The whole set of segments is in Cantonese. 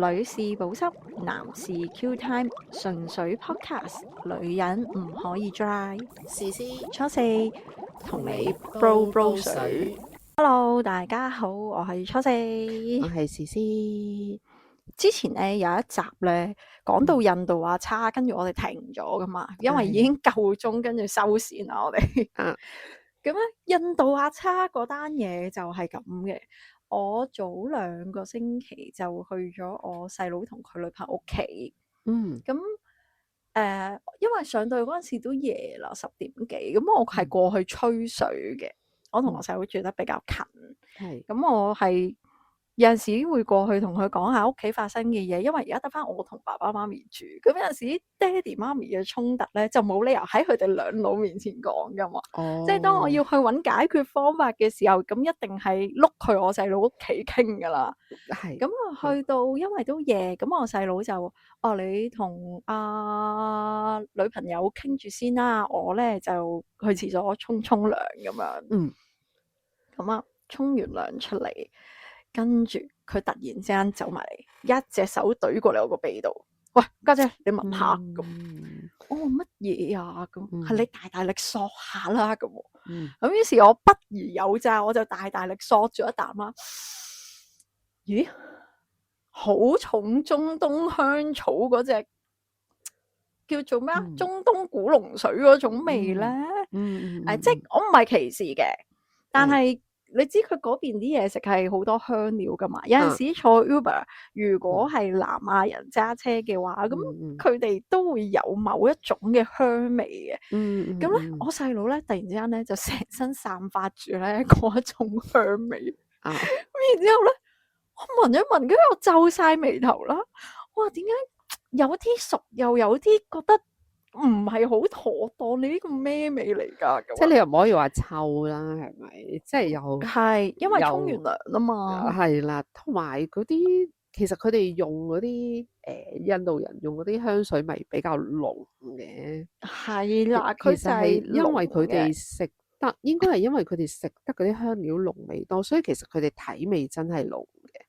女士保濕，男士 Q time，純粹 podcast，女人唔可以 dry。試試初四同你煲 bro 水。Hello，大家好，我係初四。我係試試。之前咧有一集咧講到印度阿叉，跟住我哋停咗噶嘛，因為已經夠鐘，跟住收線啦我哋。咁咧印度阿叉嗰單嘢就係咁嘅。我早2個星期就去咗我細佬同佢女朋友屋企。咁因為上到去嗰陣時都夜啦，10點幾，咁我係過去吹水嘅。我同我細佬住得比較近，咁我係有陣時會過去同佢講下屋企發生嘅嘢，因為而家得翻我同爸爸媽咪住，咁有陣時爹哋媽咪嘅衝突咧，就冇理由喺佢哋兩老面前講噶嘛。即係當我要去揾解決方法嘅時候，咁一定係碌去我細佬屋企傾噶啦。咁啊去到因為都夜，咁我細佬就你同女朋友傾住先啦，我咧就去廁所沖涼咁樣。咁啊沖完涼出嚟，跟住佢突然之間走埋嚟，一隻手懟過嚟我個鼻度，喂，家姐你聞下咁。我話乜嘢啊？咁係你大力索下啦咁。咁於是我不疑有詐，我就大力索咗一啖啦。咦，好重中東香草嗰隻叫做咩啊？中東古龍水嗰種味咧。即係我唔係歧視嘅，但係你知佢嗰邊啲嘢食係好多香料噶嘛。有陣時坐 Uber，如果係南亞人揸車嘅話，咁佢哋都會有某一種嘅香味嘅。咁咧，我細佬咧突然之間咧就成身散發住咧嗰一種香味。咁然之後咧，我聞一聞，跟住我皺晒眉頭啦。我話點解有啲熟，又有啲覺得唔係好妥當？你呢個咩味嚟㗎？即係你又唔可以話臭啦，係咪？即係又係因為沖完涼啊嘛。係啦，同埋嗰啲其實佢哋用嗰啲印度人用嗰啲香水味比較濃嘅。係啦，其實係因為佢哋食得，應該係因為佢哋食得嗰啲香料濃味多，所以其實佢哋體味真係濃嘅。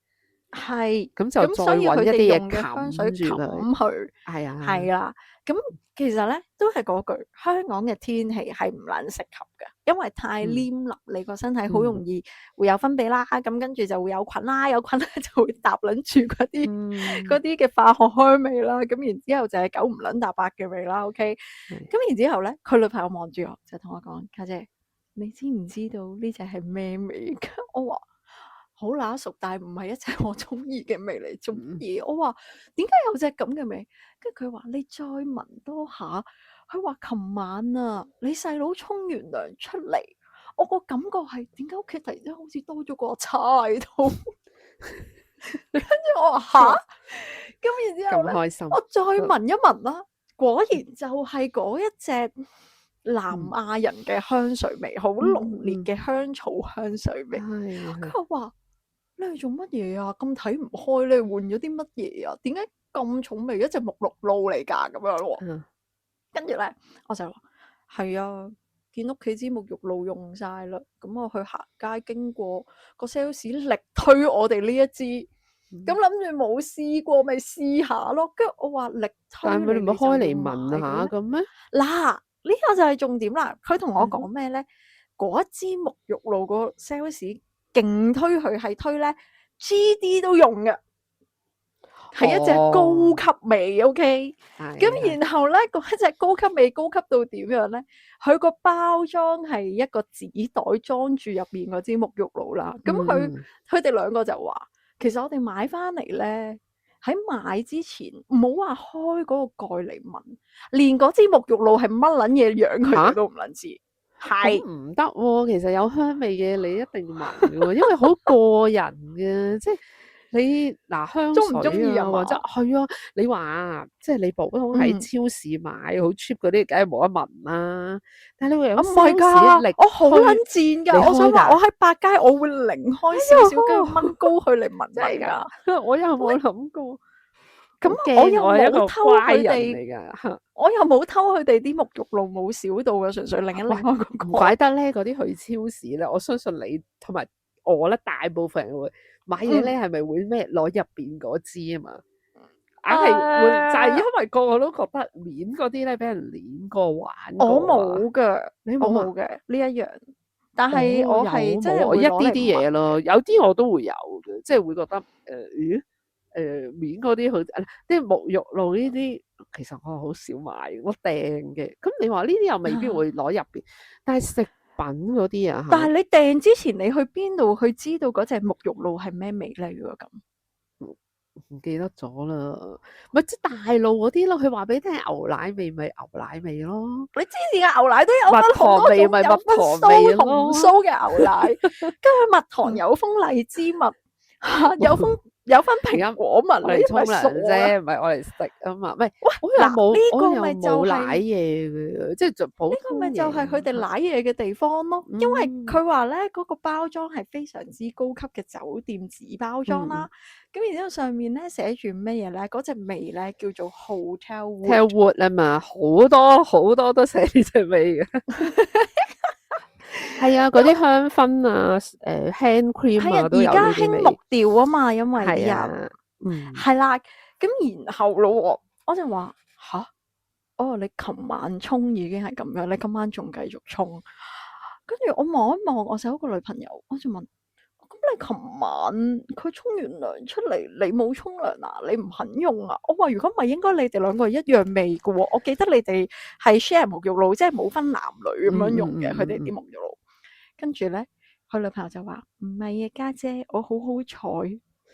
係咁就再揾一啲嘢香水冚住佢。係啦，咁其實咧都係嗰句，香港嘅天氣係唔撚適合嘅，因為太黏立，你個身體好容易會有分泌啦，咁跟住就會有菌啦，有菌咧就會搭撚住嗰啲嘅化學香味啦，咁然之後就係九唔撚搭八嘅味啦。OK，咁然之後咧，佢女朋友望住我就同我講：家姐，你知唔知道呢隻係咩味？我話好乸熟，但係唔係一隻我中意嘅味嚟，做乜嘢？我話點解有隻咁嘅味？跟住佢話你再聞多下。佢話琴晚啊，你細佬沖完涼出嚟，我個感覺係點解屋企突然之間好似多咗個叉喺度？跟住我話吓，咁然之後咧，我再聞一聞啦，果然就係嗰一隻南亞人嘅香水味，好濃烈嘅香草香水味。佢話你係做乜嘢啊？咁睇唔開，你換咗啲乜嘢啊？點解咁重味？一隻沐浴露嚟㗎咁樣喎。跟住咧，我就話係啊，見屋企支沐浴露用晒啦，咁我去行街經過個 sales 力推我哋呢一支，咁諗住冇試過咪試下咯。跟住我話力推，但係你唔係開嚟聞下咁咩？嗱，呢個就係重點啦。佢同我講咩咧？嗰一支沐浴露個 sales 勁推佢係推咧 GD 都用嘅。係一隻高級味 ，OK，咁然後咧，嗰一隻高級味高級到點樣咧？佢個包裝係一個紙袋裝住入邊嗰支沐浴露啦。咁佢哋兩個就話，其實我哋買翻嚟咧，喺買之前唔好話開嗰個蓋嚟聞，連嗰支沐浴露係乜撚嘢樣佢哋都唔撚知。係唔得喎，其實有香味嘅你一定聞嘅，因為好過人嘅，即係。你嗱香水啊，中唔中意啊？或者係啊，你話即係你普通喺超市買好 cheap 嗰啲，梗係冇得聞啦。但係你會有 sales 我好撚賤㗎！我想話我喺百佳，我會擰開少少，跟住掹高佢嚟聞真㗎。我又冇諗過。咁我又冇偷佢哋，我又冇偷佢哋啲沐浴露，冇少到嘅，純粹擰一擰開個。唔怪得咧，嗰啲去超市咧，我相信你同埋我咧，大部分人會買嘢咧係咪會咩攞入邊嗰支啊嘛？硬係會就係因為個個都覺得面嗰啲咧俾人攣過玩過我冇㗎，你我冇嘅呢一樣。但係我係真係我一啲啲嘢嘢咯，有啲我都會有嘅，即係會覺得面嗰啲好啲沐浴露呢啲，其實我好少買，我訂嘅。咁你話呢啲又未必會攞入邊，但係食品嗰啲啊，但係你訂之前，你去邊度去知道嗰隻沐浴露係咩味咧？如果咁，唔記得咗啦，咪即係大路嗰啲咯。佢話俾你聽牛奶味咪牛奶味咯，你之前嘅牛奶都有蜜糖味咪蜜糖味咯，紅酥嘅牛奶，跟住蜜糖有封荔枝蜜，有分蘋果蜜，我嚟沖涼啫，唔係我嚟食啊嘛。唔係，我又冇奶嘢嘅，即係就普通嘢。呢個咪就係佢哋奶嘢嘅地方咯。因為佢話咧嗰個包裝係非常之高級嘅酒店紙包裝啦。咁然之後上面咧寫住咩嘢咧？嗰隻味咧叫做 Hotel Wood 啊嘛，好多都寫呢隻味嘅。係啊，嗰啲香薰啊，hand cream 啊，都有呢啲味。而家興木調啊嘛，因為啲人係啦。咁然後咯，我就話吓，你琴晚沖已經係咁樣，你今晚仲繼續沖？跟住我望一望我細佬個女朋友，我就問：咁你琴晚佢沖完涼出嚟，你冇沖涼啊？你唔肯用啊？我話如果唔係，應該你哋兩個一樣味嘅喎。我記得你哋係 share 沐浴露，即係冇分男女咁樣用嘅。佢哋啲沐浴露。跟住咧，佢女朋友就話：唔係啊，家姐，我好好彩，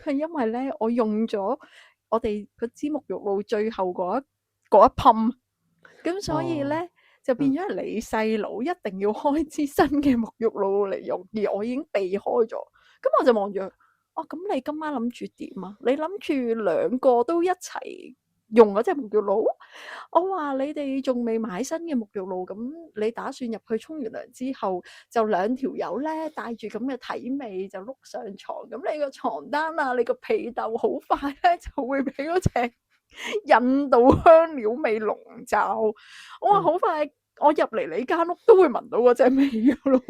係因為咧，我用咗我哋嗰支沐浴露最後嗰一噴，咁所以咧就變咗你細佬一定要開支新嘅沐浴露嚟用，而我已經避開咗。咁我就望住佢，咁你今晚諗住點啊？你諗住兩個都一齊用嗰隻沐浴露？我話你哋仲未買新嘅沐浴露，咁你打算入去沖完涼之後，就兩條友咧帶住咁嘅體味就碌上床，咁你個床單啊，你個被竇好快咧就會俾嗰隻印度香料味籠罩。我話好快，我入嚟你間屋都會聞到嗰隻味噶咯。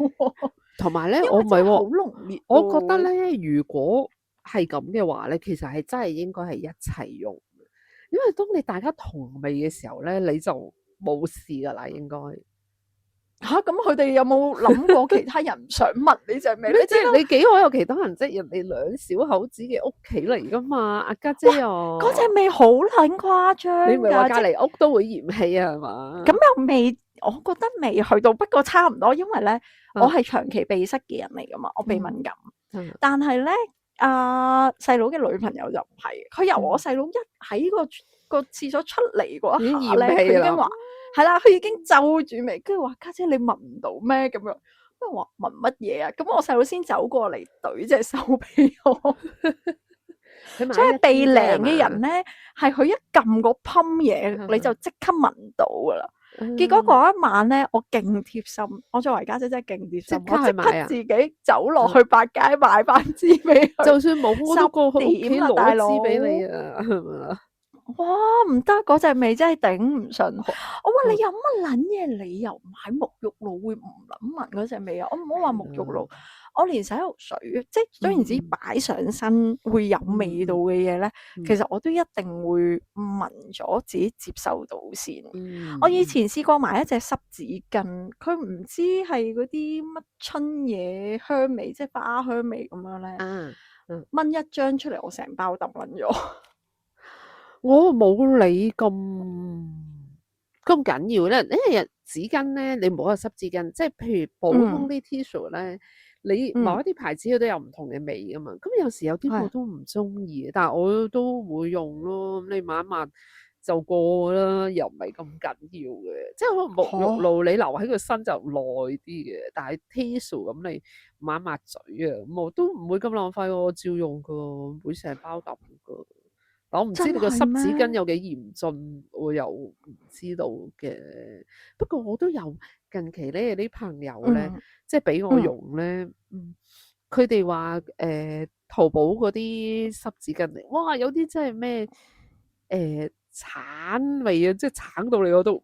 同埋咧，我唔係好濃烈。我覺得咧，如果係咁嘅話咧，其實係真係應該係一齊用。因為當你大家同味嘅時候咧，你就冇事噶啦，應該咁佢哋有冇諗過其他人唔想聞呢隻味？即係你幾可有其他人，即係人哋兩小口子嘅屋企嚟噶嘛？阿家姐啊，嗰隻味好撚誇張，你唔係話隔離屋都會嫌棄啊？係嘛？咁又未，我覺得未去到，不過差唔多，因為咧，我係長期鼻塞嘅人嚟噶嘛，我鼻敏感，但係咧。細佬嘅女朋友就唔係，佢由我細佬一喺個廁所出嚟嗰一下咧，佢已經話係啦，佢已經皺住眉，跟住話家姐你聞唔到咩咁樣？跟住話聞乜嘢啊？咁我細佬先走過嚟懟隻手俾我，即係鼻靈嘅人咧，係佢一撳個噴嘢，你就即刻聞到噶啦。結果嗰一晚咧，我勁貼心，我作為家姐真係勁貼心，我即刻自己走落去百佳買翻支俾佢，就算冇我都過去屋企攞支俾你啊，係咪？哇，唔得，嗰隻味真係頂唔順。我話你有乜撚嘢理由買沐浴露會唔諗聞嗰隻味啊？我唔好話沐浴露，我連洗頭水，即係總言之擺上身會有味道嘅嘢咧，其實我都一定會聞咗自己接受到先。我以前試過買一隻濕紙巾，佢唔知係嗰啲乜春嘢香味，即係花香味咁樣咧，掹一張出嚟，我成包抌撚咗。我冇理咁緊要咧，因為紙巾咧，你唔好話濕紙巾，即係譬如普通啲 tissue 咧，你某一啲牌子佢都有唔同嘅味噶嘛。咁有時有啲我都唔中意，但係我都會用咯。咁你抹一抹就過啦，又唔係咁緊要嘅。即係可能沐浴露你留喺個身就耐啲嘅，但係 tissue 咁你抹一抹嘴啊，咁我都唔會咁浪費，我照用噶，會成包咁噶。我唔知你個濕紙巾有幾嚴峻，我又唔知道嘅。不過我都有近期咧，有啲朋友咧，即係俾我用咧，佢哋話淘寶嗰啲濕紙巾嚟，哇！有啲真係咩橙味啊，即係橙到你嗰度，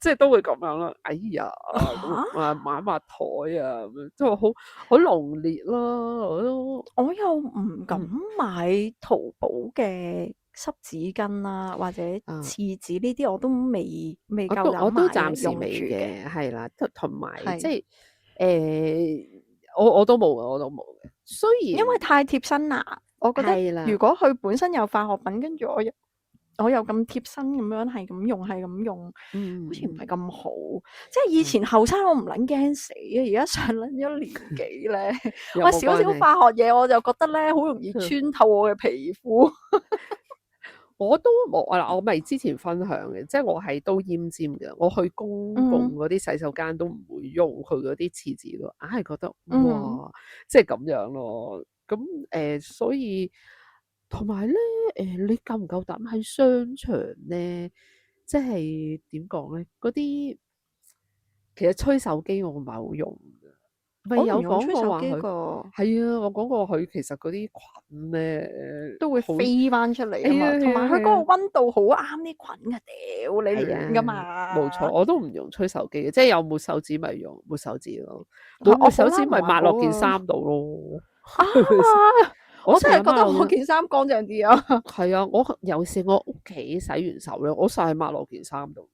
即係都會咁樣啦。哎呀，咁啊抹一抹台啊，咁樣即係好濃烈咯。我又唔敢買淘寶嘅濕紙巾啦，或者廁紙呢啲，我都未夠膽買，我都暫時用未住嘅，係啦，同埋係即係我都冇嘅，我都冇嘅。雖然因為太貼身啦，我覺係啦得如果佢本身有化學品，跟住我又咁貼身咁樣係咁用，好似唔係咁好。即係以前後生我唔撚驚死啊，而家上撚咗年紀咧，有我冇關係少少化學嘢我就覺得咧好容易穿透我嘅皮膚。我都冇啊！我咪之前分享嘅，即係我係都奄尖嘅。我去公共嗰啲洗手間都唔會用佢嗰啲廁紙咯，硬係覺得哇，即係咁樣咯。咁所以同埋咧你夠唔夠膽喺商場咧？即係點講咧？嗰啲其實吹手機我唔係好用嘅。咪有講過話佢係啊，我講過佢其實嗰啲菌咧都會飛翻出嚟啊嘛，同埋佢嗰個溫度好啱啲菌嘅，屌你亂噶嘛。冇錯，我都唔用吹手機嘅，即係有抹手紙咪用抹手紙咯，抹手紙咪抹落件衫度咯。我真係覺得我件衫乾淨啲啊。係啊，我有時我屋企洗完手咧，我實係抹落件衫度。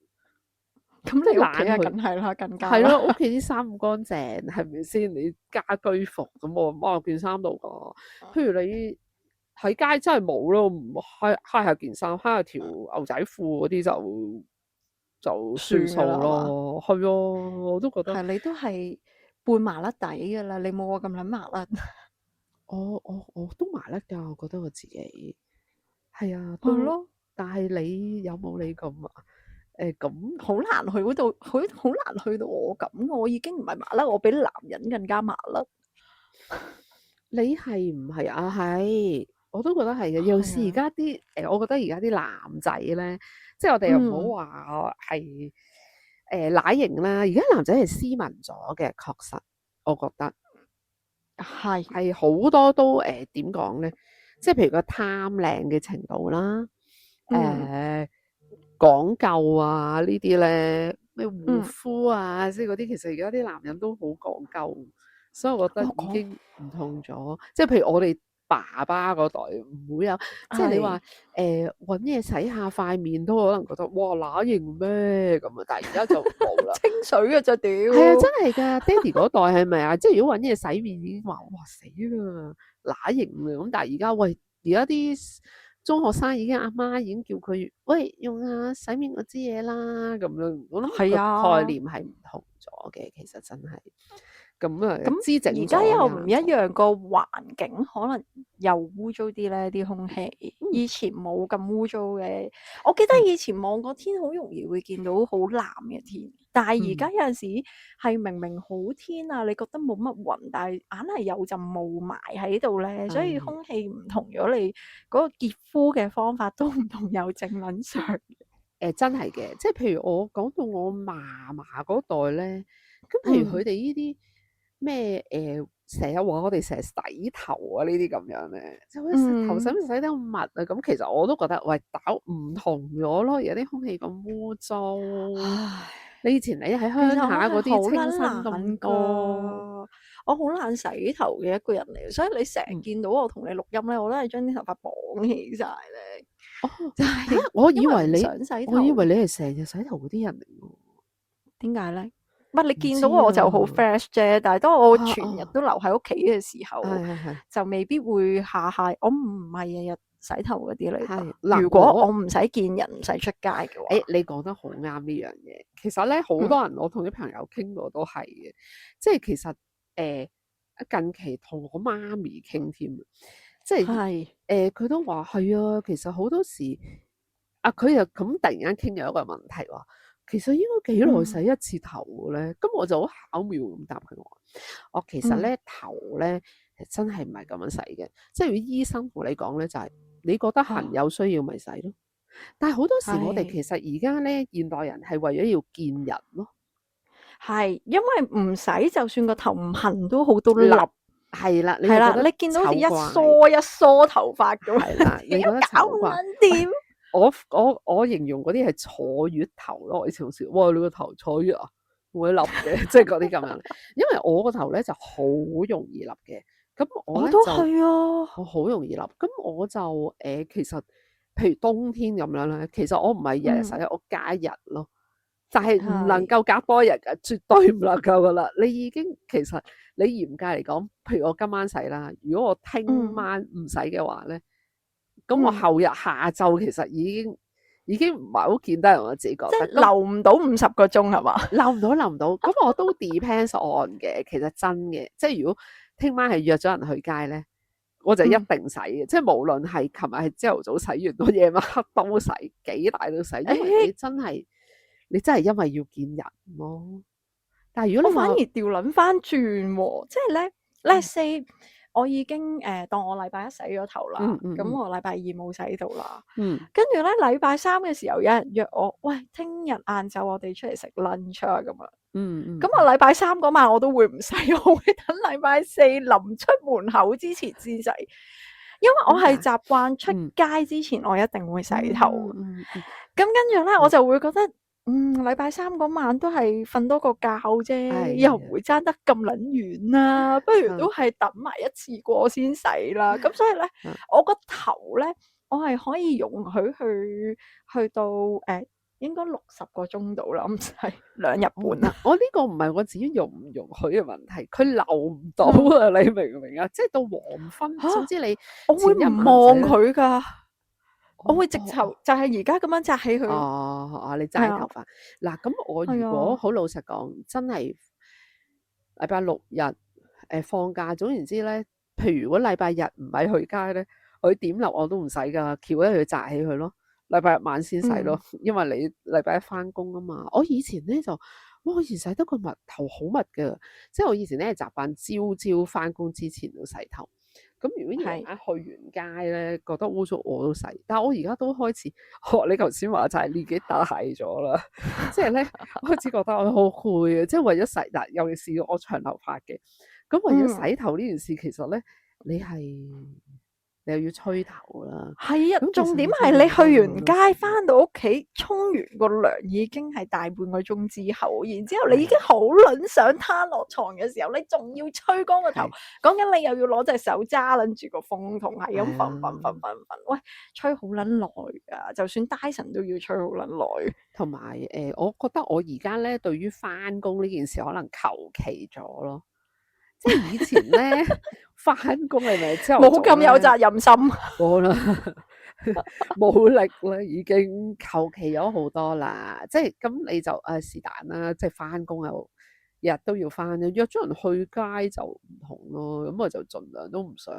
咁你屋企啊，梗係啦，更加係咯，屋企啲衫咁乾淨，係咪先？你家居服咁，我抹落件衫度噶。譬如你喺街真係冇咯，唔揩下件衫，揩下條牛仔褲嗰啲就算數咯。係啊，我都覺得。係你都係半麻甩底噶啦，你冇我咁撚麻甩。我都麻甩㗎，我覺得我自己係啊，係咯。但係你有冇你咁啊？咁好難去嗰度，好難去到我咁。我已經唔係麻甩，我比男人更加麻甩。你係唔係啊？係，我都覺得係嘅。尤其是而家啲我覺得而家啲男仔咧，即係我哋又唔好話係乸型啦。而家男仔係斯文咗嘅，確實，我覺得係好多都點講咧？即係譬如個貪靚嘅程度啦，講究啊呢啲咧，咩護膚啊，即係嗰啲，其實而家啲男人都好講究，所以我覺得已經唔同咗。即係譬如我哋爸爸嗰代唔會有，即係你話揾嘢洗下塊面都可能覺得哇乸型咩咁啊，但係而家就冇啦，清水嘅啫屌。係啊，真係㗎，爹哋嗰代係咪啊？即係如果揾嘢洗面已經話哇死啦乸型啊咁，但係而家喂而家啲中學生已經阿媽已經叫佢喂用下洗面嗰支嘢啦咁樣，我諗個概念係唔同咗嘅，其實真係咁啊。咁而家又唔一樣，個環境可能又污糟啲咧，啲空氣以前冇咁污糟嘅。我記得以前望個天好容易會見到好藍嘅天，但係而家有陣時係明明好天啊，你覺得冇乜雲，但係硬係有陣霧霾喺度咧，所以空氣唔同咗，你嗰個潔膚嘅方法都唔同，有正撚上。真係嘅，即係譬如我講到我嫲嫲嗰代咧，咁譬如佢哋呢啲咩成日話我哋成日洗頭啊呢啲咁樣咧，即係洗頭使唔使洗得咁密啊？咁其實我都覺得喂搞唔同咗咯，而家啲空氣咁污糟。你以前你喺鄉下嗰啲清新咁多，我好懶洗頭嘅一個人嚟，所以你成日見到我同你錄音咧，我都係將啲頭髮綁起晒咧。就係我以為你想洗頭，我以為你係成日洗頭嗰啲人嚟喎。點解咧？唔係你見到我就好 fresh 啫，但係當我全日都留喺屋企嘅時候，就未必會下下。我唔係日日洗頭嗰啲嚟。如果我唔使見人，唔使出街嘅話，你講得好啱呢樣嘢。其實咧，好多人我同啲朋友傾過都係嘅，即係其實近期同我媽咪傾添，即係佢都話係啊。其實好多時佢又咁突然間傾咗一個問題話，其實應該幾耐洗一次頭嘅咧？咁我就好巧妙咁答佢我其實咧頭咧真係唔係咁樣洗嘅，即係如果醫生同你講咧，就係你覺得痕有需要咪洗咯。但係好多時我哋其實而家咧現代人係為咗要見人咯，係因為唔洗就算個頭唔痕都好多粒，係啦，你見到好似一梳頭髮咁，係啦，你覺得搞唔掂？我形容嗰啲係坐月頭咯，我以前好笑，哇你個頭坐月啊，會笠嘅，即係嗰啲咁樣。因為我個頭咧就好容易笠嘅，咁我都就係啊，我好容易笠，咁我就其實譬如冬天咁樣咧，其實我唔係日日洗，我加日咯。就係唔能夠隔多日嘅，絕對唔能夠噶啦。你已經其實你嚴格嚟講，譬如我今晚洗啦，如果我聽晚唔洗嘅話咧，咁我後日下晝其實已經唔係好見得人，我自己覺得。即係留唔到50個鐘係嘛？留唔到。咁我都 depends on 嘅，其實真嘅。即係如果聽晚係約咗人去街咧，我就一定洗嘅。即係無論係琴日係朝頭早洗完，我夜晚黑都洗，幾大都洗，因為你真係因為要見人咯。但係如果你我反而調撚翻轉喎，即係咧，let's say 我已經當我禮拜一洗咗頭啦，咁我禮拜二冇洗到啦，跟住咧禮拜三嘅時候有人約我，喂，聽日晏晝我哋出嚟食 lunch 啊咁啊，咁我禮拜三嗰晚我都會唔洗，我會等禮拜四臨出門口之前先洗，因為我係習慣出街之前我一定會洗頭，咁跟住咧我就會覺得。禮拜三嗰晚都係瞓多個覺啫，又唔會爭得咁撚遠啦，不如都係等埋一次過先洗啦。咁所以咧，我個頭咧，我係可以容許去到應該60個鐘度啦，咁就係2日半啦。我呢個唔係我自己容唔容許嘅問題，佢留唔到啊！你明唔明啊？即係到黃昏，總之你我會唔望佢㗎。我會直頭就係而家咁樣紮起佢。你紮頭髮嗱，咁我如果好老實講，真係禮拜6日放假，總言之咧，譬如如果禮拜日唔係去街咧，佢點留我都唔使噶，翹一佢紮起佢咯。禮拜日晚先洗咯，因為你禮拜一翻工啊嘛。我以前咧我以前洗得個頭好密噶，即係我以前咧習慣朝翻工之前都洗頭。咁如果夜晚去完街咧，覺得污糟我都洗，但係我而家都開始學你頭先話就係年紀大咗啦，即係咧開始覺得我好攰啊，即係為咗洗嗱，尤其是我長頭髮嘅，咁為咗洗頭呢件事，其實咧你又要吹頭啦，係啊，重點係你去完街翻到屋企沖完個涼已經係大半個鐘之後，然之後你已經好撚想攤落床嘅時候，你仲要吹乾個頭，講緊你又要攞隻手揸撚住個風筒，係咁瞓，喂，吹好撚耐噶，就算 Dyson 都要吹好撚耐。同埋我覺得我而家咧對於翻工呢件事可能求其咗咯。即係以前咧翻工係咪之後冇咁有責任心？冇啦，冇力啦，已經求其咗好多啦。即係咁你就是但啦，即係翻工又日都要翻，約咗人去街就唔同咯。咁我就盡量都唔想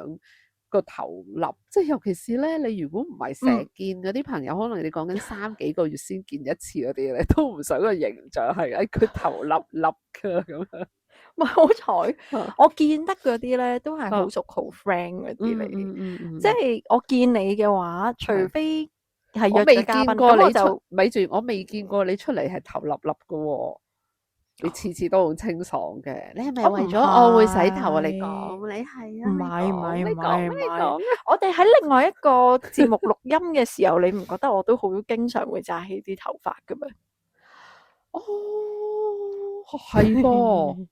個頭笠，即係尤其是咧，你如果唔係成日見嗰啲朋友，可能你講緊3幾個月先見一次嗰啲咧，都唔想個形象係佢頭笠笠㗎咁樣。唔係好彩，我見得嗰啲咧都係好熟好 friend 嗰啲嚟，即係我見你嘅話，除非係約咗嘉賓，咁我就咪住，我未見過你出嚟係頭笠笠嘅喎，你次次都好清爽嘅。你係咪為咗我會洗頭啊？你講，你係啊？唔係，我哋喺另外一個節目錄音嘅時候，你唔覺得我都好經常會紮起啲頭髮嘅咩？哦，係噃。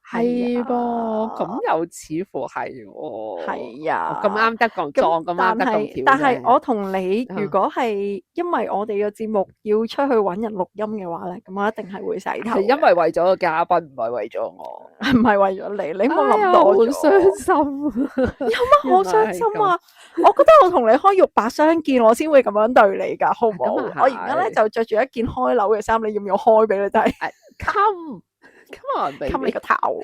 係噃，咁又似乎係喎。係啊，咁啱得咁撞，咁啱得咁巧。但係我同你，如果係因為我哋嘅節目要出去揾人錄音嘅話咧，咁我一定係會洗頭。係因為為咗個嘉賓，唔係為咗我，唔係為咗你，你冇諗到。好傷心。有乜好傷心啊？我覺得我同你開肉白相見，我先會咁樣對你㗎，好唔好？我而家咧就着住一件開褸嘅衫，你要唔要開俾你睇？Come on，冚你個頭！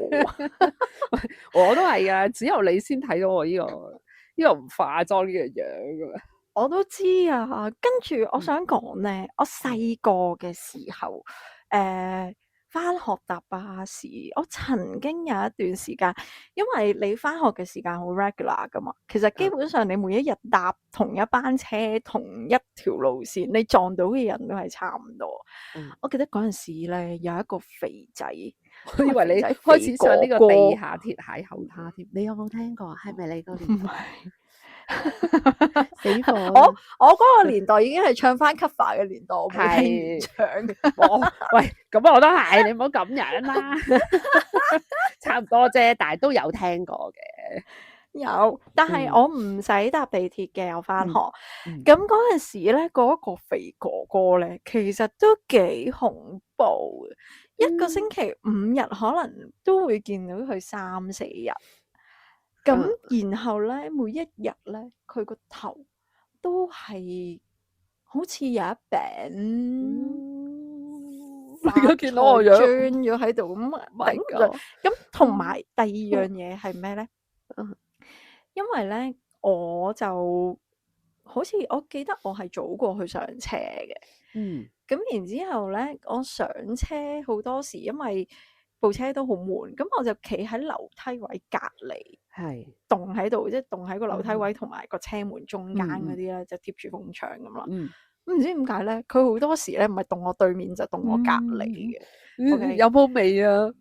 我都係啊，只有你先睇到我呢個唔化妝呢個樣㗎嘛。我都知啊，跟住我想講咧，我細個嘅時候，返學搭巴士，我曾經有一段時間，因為你返學嘅時間好 regular 㗎嘛，其實基本上你每一日搭同一班車、同一條路線，你撞到嘅人都係差唔多。我記得嗰陣時咧，有一個肥仔，我以為你開始上呢個地下鐵邂逅他添，你有冇聽過？係咪你嗰年？死火我嗰個年代已經係唱翻 cover 嘅年代，我冇聽原唱。喂，咁我都係，你唔好咁樣啦。差唔多啫，但係都有聽過嘅。有，但係我唔使搭地鐵嘅，我翻學。咁嗰陣時咧，嗰個肥哥哥咧，其實都幾恐怖嘅。一個星期5日，可能都會見到佢3、4日。咁然後咧，每一日咧，佢個頭都係好似有一餅而家見到我樣鑽咗喺度咁頂住。咁同埋第二樣嘢係咩咧？因為咧，我就好似我記得我係早過去上車嘅。咁然之後咧，我上車好多時，因為部車都好悶，咁我就企喺樓梯位隔離，棟喺度，即係棟喺個樓梯位同埋個車門中間嗰啲咧，就貼住埲牆咁啦。咁唔知點解咧，佢好多時咧唔係棟我對面，就棟我隔離嘅。有冇味啊？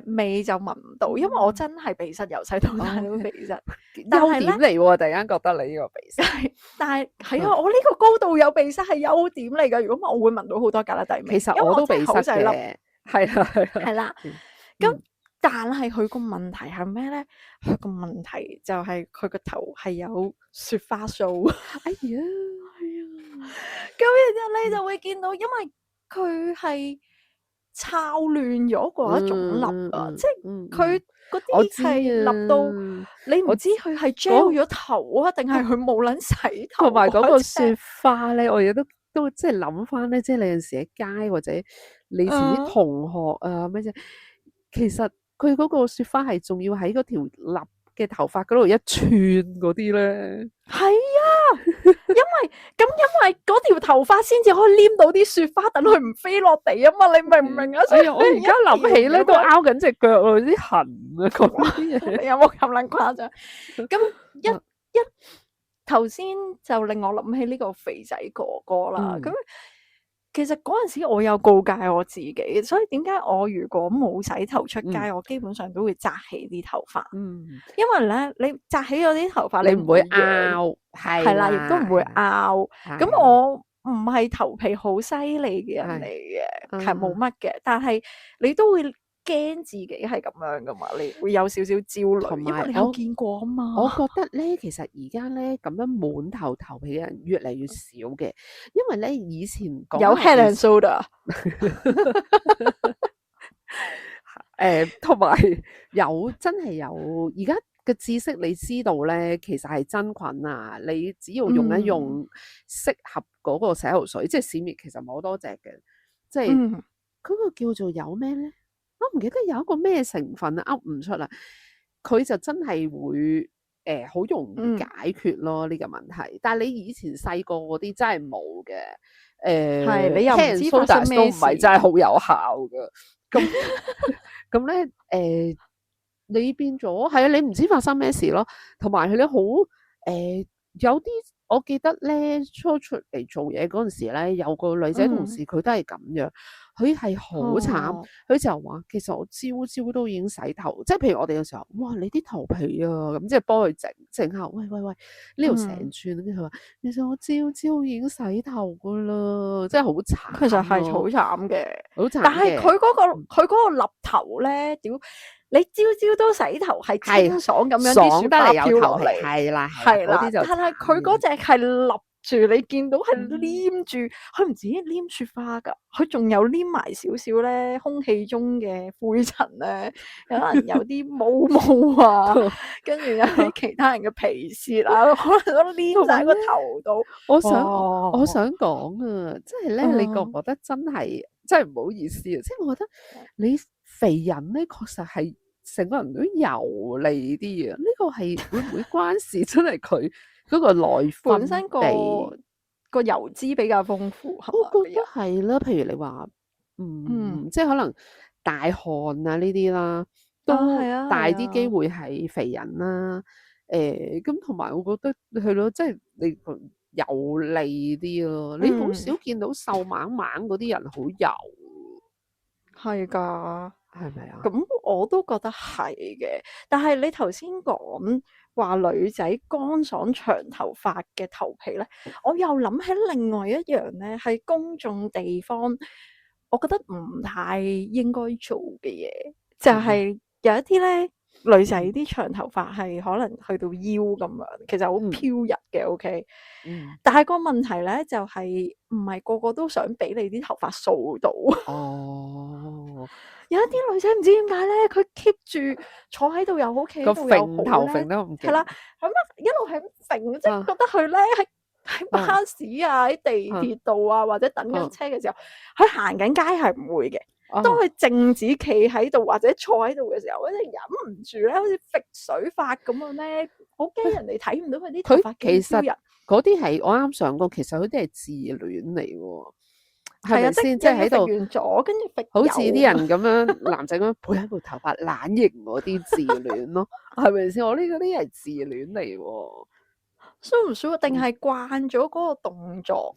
味就聞唔到，因為我真係鼻塞，由細到大都鼻塞。優點嚟喎，突然間覺得你呢個鼻塞。但係啊，我呢個高度有鼻塞係優點嚟㗎。如果唔係，我會聞到好多咖喱底味。其實我都鼻塞嘅，係啦。咁但係佢個問題係咩咧？佢個問題就係佢個頭係有雪花鬚。哎呀，咁然之後你就會見到，因為佢係抄亂咗嗰一種粒啊，即係佢嗰啲係粒到你唔知佢係 gel 咗頭啊，定係佢冇撚洗頭。同埋嗰個雪花咧，我亦都即係諗翻咧，即係你有陣時喺街或者你以前啲同學啊咩啫，其實佢嗰個雪花係仲要喺嗰條粒嘅頭髮嗰度一串嗰啲咧。係啊，因為嗰條頭髮先至可以黏到啲雪花，等佢唔飛落地啊嘛，你明唔明啊？所以我而家諗起咧都拗緊隻腳咯，啲痕啊，嗰啲嘢。有冇咁撚誇張？咁一頭先就令我諗起呢個肥仔哥哥啦。咁其實嗰陣時我有告誡我自己，所以點解我如果冇洗頭出街，我基本上都會紮起啲頭髮。因為咧，你紮起咗啲頭髮，你唔會拗，係啦，亦都唔會拗。咁我唔係頭皮好犀利嘅人嚟嘅，係冇乜嘅。但係你都會驚自己係咁樣噶嘛，你會有少少焦慮，因為你有見過啊嘛。我覺得咧，其實而家咧咁樣滿頭頭皮嘅人越嚟越少嘅，因為咧以前有 head and shoulder，同埋真係有而家嘅知識，你知道咧，其實係真菌啊！你只要用一用適合嗰個洗頭水，即係市面其實冇好多隻嘅，即係嗰個叫做有咩咧？我唔記得有一個咩成分啊，噏唔出啦。佢就真係會好容易解決咯呢個問題。但係你以前細個嗰啲真係冇嘅。係你又唔知發生咩事，都唔係真係好有效嘅。咁咧你變咗係啊，你唔知發生咩事咯。同埋佢咧好有啲，我記得咧初出嚟做嘢嗰陣時咧，有個女仔同事佢都係咁樣。佢係好慘，佢就話其實我朝朝都已經洗頭，即係譬如我哋有時候，哇你啲頭皮啊，咁即係幫佢整下，喂呢度成串，跟住佢話其實我朝朝已經洗頭噶啦，真係好慘。其實係好慘嘅，好慘。但係佢嗰個立頭咧，屌你朝朝都洗頭係清爽咁樣，啲雪花飄落嚟，係啦，但係佢嗰隻係立住，你見到係黏住，佢唔止黏雪花噶，佢仲有黏埋少少咧空氣中嘅灰塵咧，可能有啲毛啊，跟住有啲其他人嘅皮屑啊，可能都黏晒個頭度。我想講啊，即係咧，你覺唔覺得真係唔好意思啊？即係我覺得你肥人咧，確實係成個人都油膩啲啊！呢個係會唔會關事？真係佢嗰個內分本身個油脂比較豐富，我覺得係啦。譬如你話，即係可能大汗啊呢啲啦，都大啲機會係肥人啦。咁同埋我覺得係咯，即係你油膩啲咯。你好少見到瘦蜢蜢嗰啲人好油，係㗎。係咪啊？咁我都覺得係嘅，但係你頭先講話女仔乾爽長頭髮嘅頭皮咧，我又諗起另外一樣咧，係公眾地方，我覺得唔太應該做嘅嘢，就係有一啲咧女仔啲長頭髮係可能去到腰咁樣，其實好飄逸嘅，OK。但係個問題咧就係唔係個個都想俾你啲頭髮掃到。哦，有一啲女仔唔知點解咧，佢 keep 住坐喺度又好，企喺度又揈頭好咧，揈得咁勁，係啦，咁一路係咁揈，即係覺得佢咧喺巴士啊、喺地鐵度啊，或者等緊車嘅時候，佢行緊街係唔會嘅。當佢靜止企喺度或者坐喺度嘅時候，好似忍唔住咧，好似揈水髮咁樣咧，好驚人哋睇唔到佢啲頭髮幾飄逸。嗰啲係我啱上過，其實嗰啲係自戀嚟喎，係咪啊，先？即係喺度完咗，跟住揈，好似啲人咁樣，男仔咁樣配喺部頭髮懶型嗰啲自戀咯，係咪先？我呢嗰啲係自戀嚟喎，舒唔舒服？定係慣咗嗰個動作？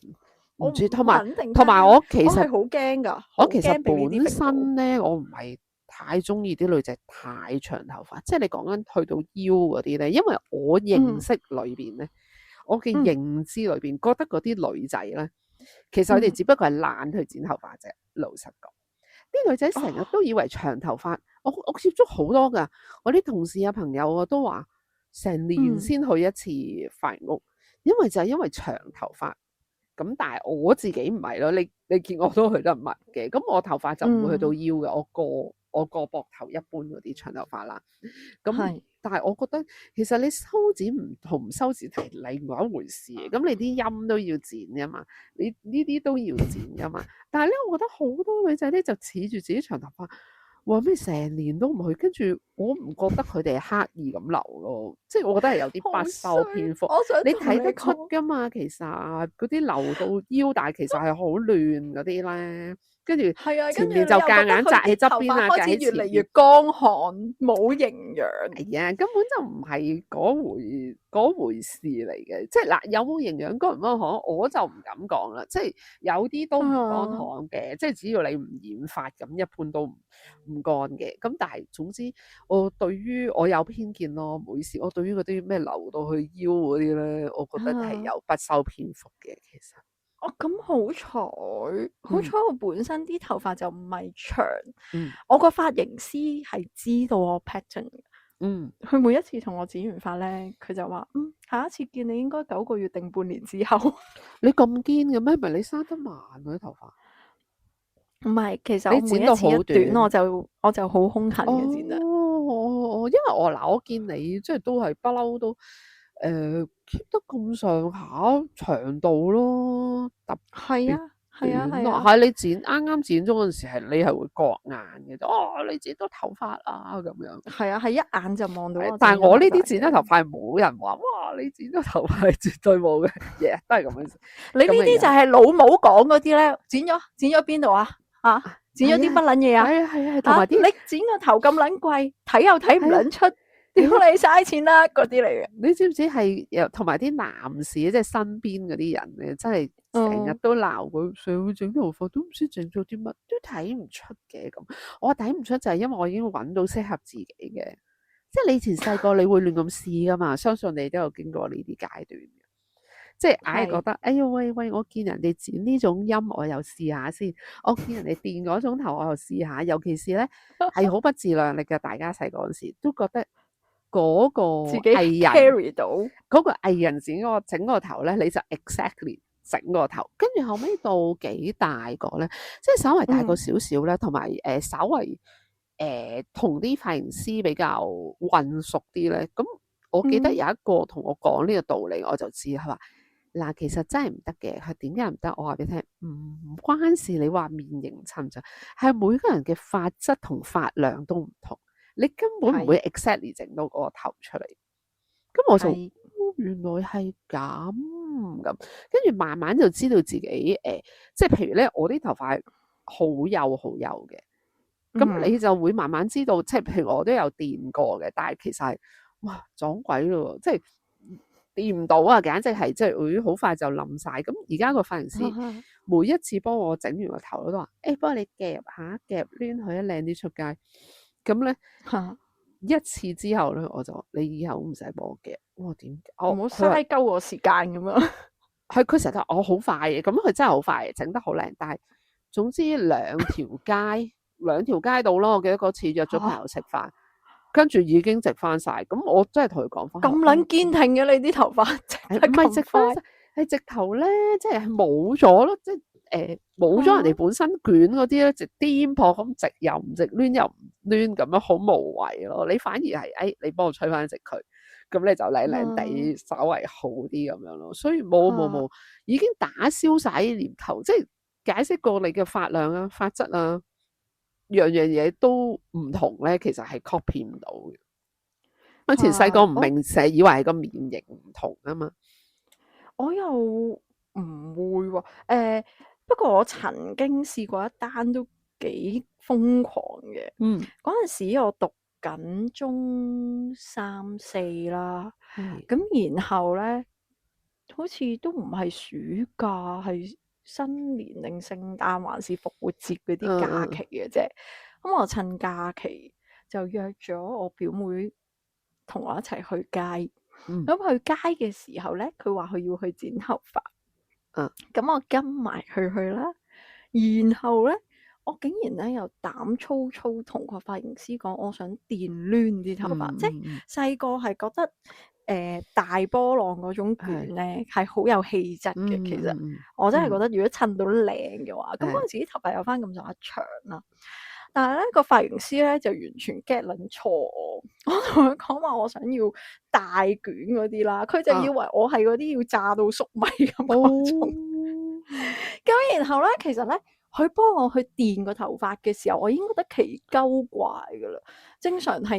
唔知，同埋我其實好驚㗎，我其實本身咧，我唔係太中意啲女仔太長頭髮，即係你講緊去到腰嗰啲咧，因為我認識裏邊咧，我嘅認知裏邊覺得嗰啲女仔咧，其實佢哋只不過係懶去剪頭髮啫。老實講，啲女仔成日都以為長頭髮，我接觸好多㗎，我啲同事啊朋友啊都話成年先去一次髮型屋，因為就係因為長頭髮。咁但係我自己唔係咯，你見我都去得密嘅，咁我頭髮就唔會去到腰嘅，我個膊頭一般嗰啲長頭髮啦。咁但係我覺得其實你修剪唔同唔修剪係另外一回事嘅，咁你啲音都要剪噶嘛，你呢啲都要剪噶嘛。但係咧，我覺得好多女仔咧就恃住自己長頭髮，話咩成年都唔去，跟住我唔覺得佢哋係刻意咁留咯，即係我覺得係有啲不修邊幅。你睇得出噶嘛？其實嗰啲留到腰，但係其實係好亂嗰啲咧，跟住前面就夾硬紮喺側邊啊，開始越嚟越乾旱，冇營養。係啊，根本就唔係嗰回事嚟嘅。即係嗱，有冇營養乾唔乾旱，我就唔敢講啦。即係有啲都唔乾旱嘅，即係只要你唔染髮咁，一般都唔乾嘅。咁但係總之，我有偏見咯，唔好意思。我對於嗰啲咩留到去腰嗰啲咧，我覺得係有不修邊幅嘅。其實咁好彩我本身啲頭髮就唔係長，我個髮型師係知道我 pattern 嘅。佢每一次同我剪完髮咧，佢就話下一次見你應該9個月定半年之後。你咁堅嘅咩？唔係你生得慢嗰啲頭髮？唔係，其實我每一次一短我就好兇狠嘅剪得。因為我見你即係都係不嬲都keep 得咁上下長度咯，特別短咯。係你剪啱啱剪咗嗰陣時，你係會覺眼嘅，你剪到頭髮啊咁樣。係啊，係一眼就望到。但係我呢啲剪咗頭髮係冇人話，哇！你剪咗頭髮係絕對冇嘅，都係咁樣。你呢啲就係老母講嗰啲咧，剪咗邊度啊？剪咗啲乜撚嘢啊？係啊，同埋啲你剪個頭咁撚貴，睇又睇唔撚出，屌你嘥錢啦！嗰啲嚟嘅。你知唔知係同埋啲男士即係身邊嗰啲人咧，真係成日都鬧佢，成日整頭髮都唔知整咗啲乜，都睇唔出嘅咁。我睇唔出就係因為我已經揾到適合自己嘅，即係你以前細個你會亂咁試噶嘛，相信你都有經過呢啲階段。即係硬係覺得，哎呀喂，我見人哋剪呢種音，我又試下先；我見人哋電嗰種頭，我又試下。尤其是咧，係好不自量力嘅。大家細個嗰時都覺得嗰個藝人 carry 到嗰個藝人整個頭咧，你就 exactly 整個頭。跟住後尾到幾大個咧，即係稍微大個少少咧，同埋稍微同啲髮型師比較混熟啲咧。咁我記得有一個同我講呢個道理，我就知佢話。嗱，其實真係唔得嘅，係點解唔得？我話俾你聽，唔關事。你話面型襯唔襯，係每個人嘅髮質同髮量都唔同，你根本唔會 exactly 整到嗰個頭出嚟。咁我就原來係咁，跟住慢慢就知道自己即係譬如咧，我啲頭髮好幼嘅，咁你就會慢慢知道，即係譬如我都有電過嘅，但係其實係哇撞鬼咯，即係。掂唔到啊，簡直係即係會好快就冧晒。咁而家個髮型師每一次幫我整完個頭都話：幫你夾下夾攣佢一靚啲出街。咁咧一次之後咧，我就你以後唔使幫我夾。哇點？唔好嘥鳩我時間咁樣。佢成日都我好快嘅，咁佢真係好快嘅，整得好靚。但係總之兩條街度咯，我記得嗰次約咗朋友食飯。跟住已經直翻晒，咁我真係同佢講翻。咁撚堅挺嘅你啲頭髮，唔係直翻晒，係直頭咧，即係冇咗咯，即係冇咗人哋本身捲嗰啲咧，直顛簸咁直又唔直，攣又唔攣咁樣，好無謂咯。你反而係你幫我吹翻直佢，咁你就靚靚地，稍為好啲咁樣咯。所以冇，已經打消晒啲念頭，即係解釋過你嘅髮量啊、髮質啊。樣嘢都唔同咧，其實係 copy 唔到嘅。我以前細個唔明，成日以為係個面型唔同啊嘛。我又唔會喎，不過我曾經試過一單都幾瘋狂嘅。嗰陣時我讀緊中3、4啦，咁然後咧，好似都唔係暑假，係新年定聖誕還是復活節嗰啲假期嘅啫。咁我趁假期就約咗我表妹同我一齊去街。咁去街嘅時候咧，佢話佢要去剪頭髮。咁我跟埋去啦。然後咧，我竟然咧又膽粗粗同個髮型師講，我想電攣啲頭髮。即係細個係覺得大波浪嗰種捲咧係好有氣質嘅。其實我真係覺得，如果襯到靚嘅話，咁嗰陣時啲頭髮有翻咁上下長啦。但係咧個髮型師咧就完全 get 撚錯我同佢講話我想要大捲嗰啲啦，佢就以為我係嗰啲要炸到粟米咁嗰種。咁然後咧，其實咧佢幫我去電個頭髮嘅時候，我已經覺得奇鳩怪噶啦。正常係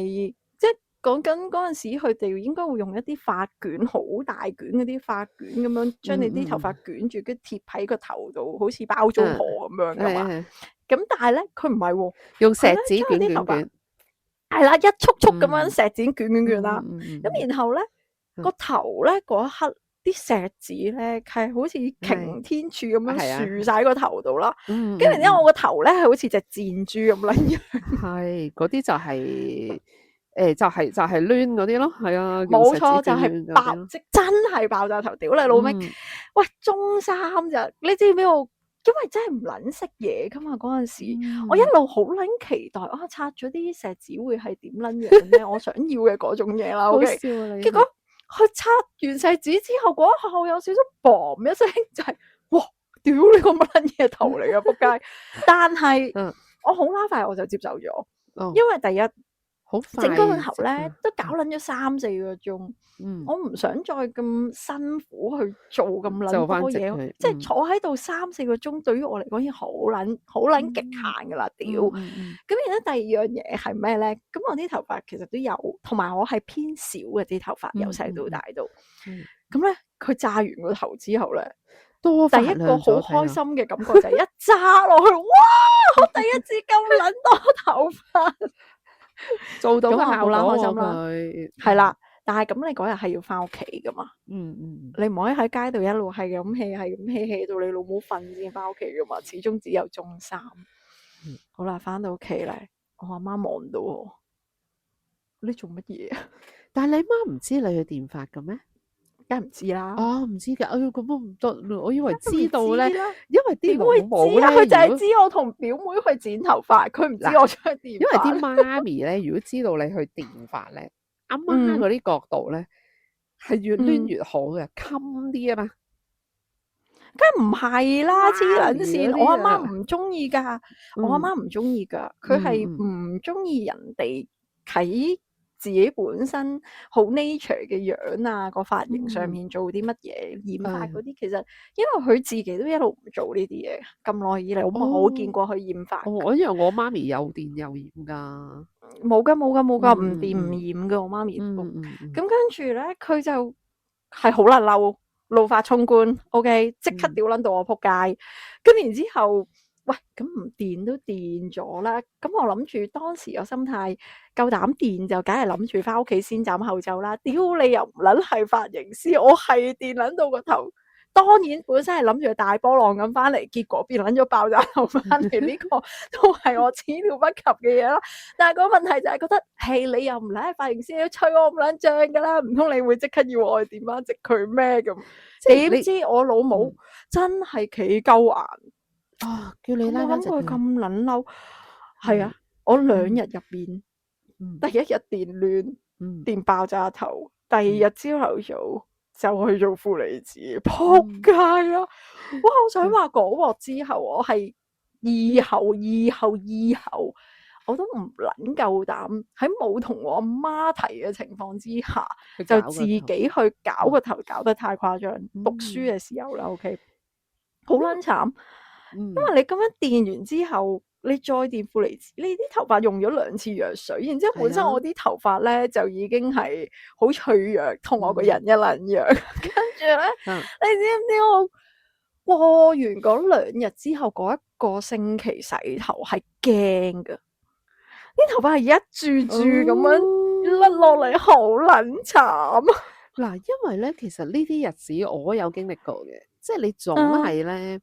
即係講緊嗰陣時，佢哋應該會用一啲髮捲，好大捲嗰啲髮捲咁樣，將你啲頭髮捲住，跟住貼喺個頭度，好似包租婆咁樣噶嘛。咁但係咧，佢唔係喎，用錫紙捲啲頭髮，係啦，一束束咁樣錫紙捲啦。咁然後咧個頭咧嗰一刻，啲錫紙咧係好似擎天柱咁樣豎晒喺個頭度啦。跟住然之後我個頭咧係好似隻箭豬咁撚樣。係嗰啲就係就係攣嗰啲咯，係啊，冇錯，就係爆，即真係爆炸頭，屌你老味！喂，中3咋？你知唔知我？因為真係唔撚識嘢噶嘛，嗰陣時我一路好撚期待拆咗啲錫紙會係點撚樣咧？我想要嘅嗰種嘢啦。好笑啊！你結果佢拆完錫紙之後，嗰一下我有少少嘣一聲，就係哇！屌你個乜撚嘢頭嚟啊！仆街！但係我好拉快我就接受咗，因為第一整嗰個頭咧都搞撚咗3、4個鐘。我唔想再咁辛苦去做咁撚多嘢，即係坐喺度3、4個鐘，對於我嚟講已經好撚極限噶啦，屌！咁然後第二樣嘢係咩咧？咁我啲頭髮其實都有，同埋我係偏少嘅啲頭髮，由細到大都。咁咧，佢炸完個頭之後咧，第一個好開心嘅感覺就係一揸落去，哇！我第一次咁撚多頭髮，做到咁好啦，開心啦，係啦。但係咁，你嗰日係要翻屋企噶嘛？你唔可以喺街度一路係咁 hea 到你老母瞓先翻屋企噶嘛？始終只有中3。好啦，翻到屋企咧，我阿媽望到我，你做乜嘢啊？但係你媽唔知你去電髮嘅咩？梗係唔知啦。唔知㗎。咁都唔得，我以為知道咧，因為啲老母咧，佢就係知我同表妹去剪頭髮，佢唔知我出去電髮。因為啲媽咪咧，如果知道你去電髮咧，阿媽嗰啲角度咧係越攣越好嘅，襟啲啊嘛。梗唔係啦，黐撚線！我阿媽唔中意㗎，我阿媽唔中意㗎，佢係唔中意人哋喺自己本身好 nature 嘅樣啊，個髮型上面做啲乜嘢染髮嗰啲，其實因為佢自己都一路唔做呢啲嘢，咁耐以嚟我冇見過佢染髮。我因為我媽咪又電又染㗎，冇㗎，唔電唔染㗎，我媽咪。咁跟住咧，佢就係好撚嬲。怒髮衝冠 ，OK， 即刻屌撚到我仆街。跟然之後，喂，咁唔電都電咗啦。咁我諗住當時個心態夠膽電就梗係諗住翻屋企先斬後奏啦。屌你又唔撚係髮型師，我係電撚到個頭。當然本身係諗住大波浪咁翻嚟，結果變撚咗爆炸頭翻嚟，呢個都係我始料不及嘅嘢啦。但係個問題就係覺得，係你又唔撚係髮型師，你要吹我唔撚脹㗎啦，唔通你會即刻要我點樣直佢咩咁？點知我老母真係企鳩硬。叫你拉我諗佢佢咁撚嬲，係啊！我2日入邊，第一日電亂，電爆炸頭，第二日朝頭早就去做負離子，仆街啊！哇！我想話嗰鑊之後，我係以後，我都唔撚夠膽喺冇同我阿媽提嘅情況之下，就自己去搞個頭，搞得太誇張。讀書嘅時候啦，OK，好撚慘。因為你咁樣電完之後，你再電負離子，你啲頭髮用咗2次藥水，然之後本身我啲頭髮咧就已經係好脆弱，同我個人一撚樣。跟住咧，你知唔知我過完嗰2日之後，嗰1個星期洗頭係驚㗎，啲頭髮係一柱柱咁樣甩落嚟，好撚慘。嗱，因為咧，其實呢啲日子我有經歷過嘅，即係你總係咧。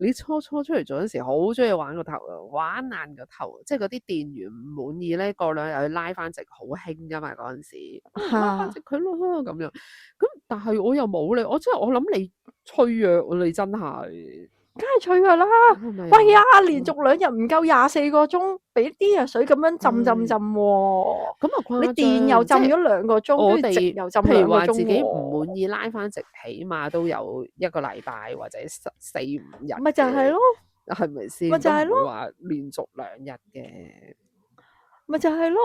你初出嚟做嗰陣時，好中意玩個頭啊，玩爛個頭，即係嗰啲電源唔滿意咧，過2日又要拉翻直，好興噶嘛嗰陣時，拉翻直佢咯咁樣。咁但係我又冇你，我諗你脆弱，你真係，梗係脆弱啦！喂啊，連續2日唔夠24個鐘，俾啲藥水咁樣浸喎。咁啊，你電又浸咗2個鐘，跟住直又浸2個鐘。譬如話自己唔滿意拉翻直，起碼都有1個禮拜或者4-5日。咪就係咯，係咪先？咪就係咯，唔會話連續2日嘅，咪就係咯，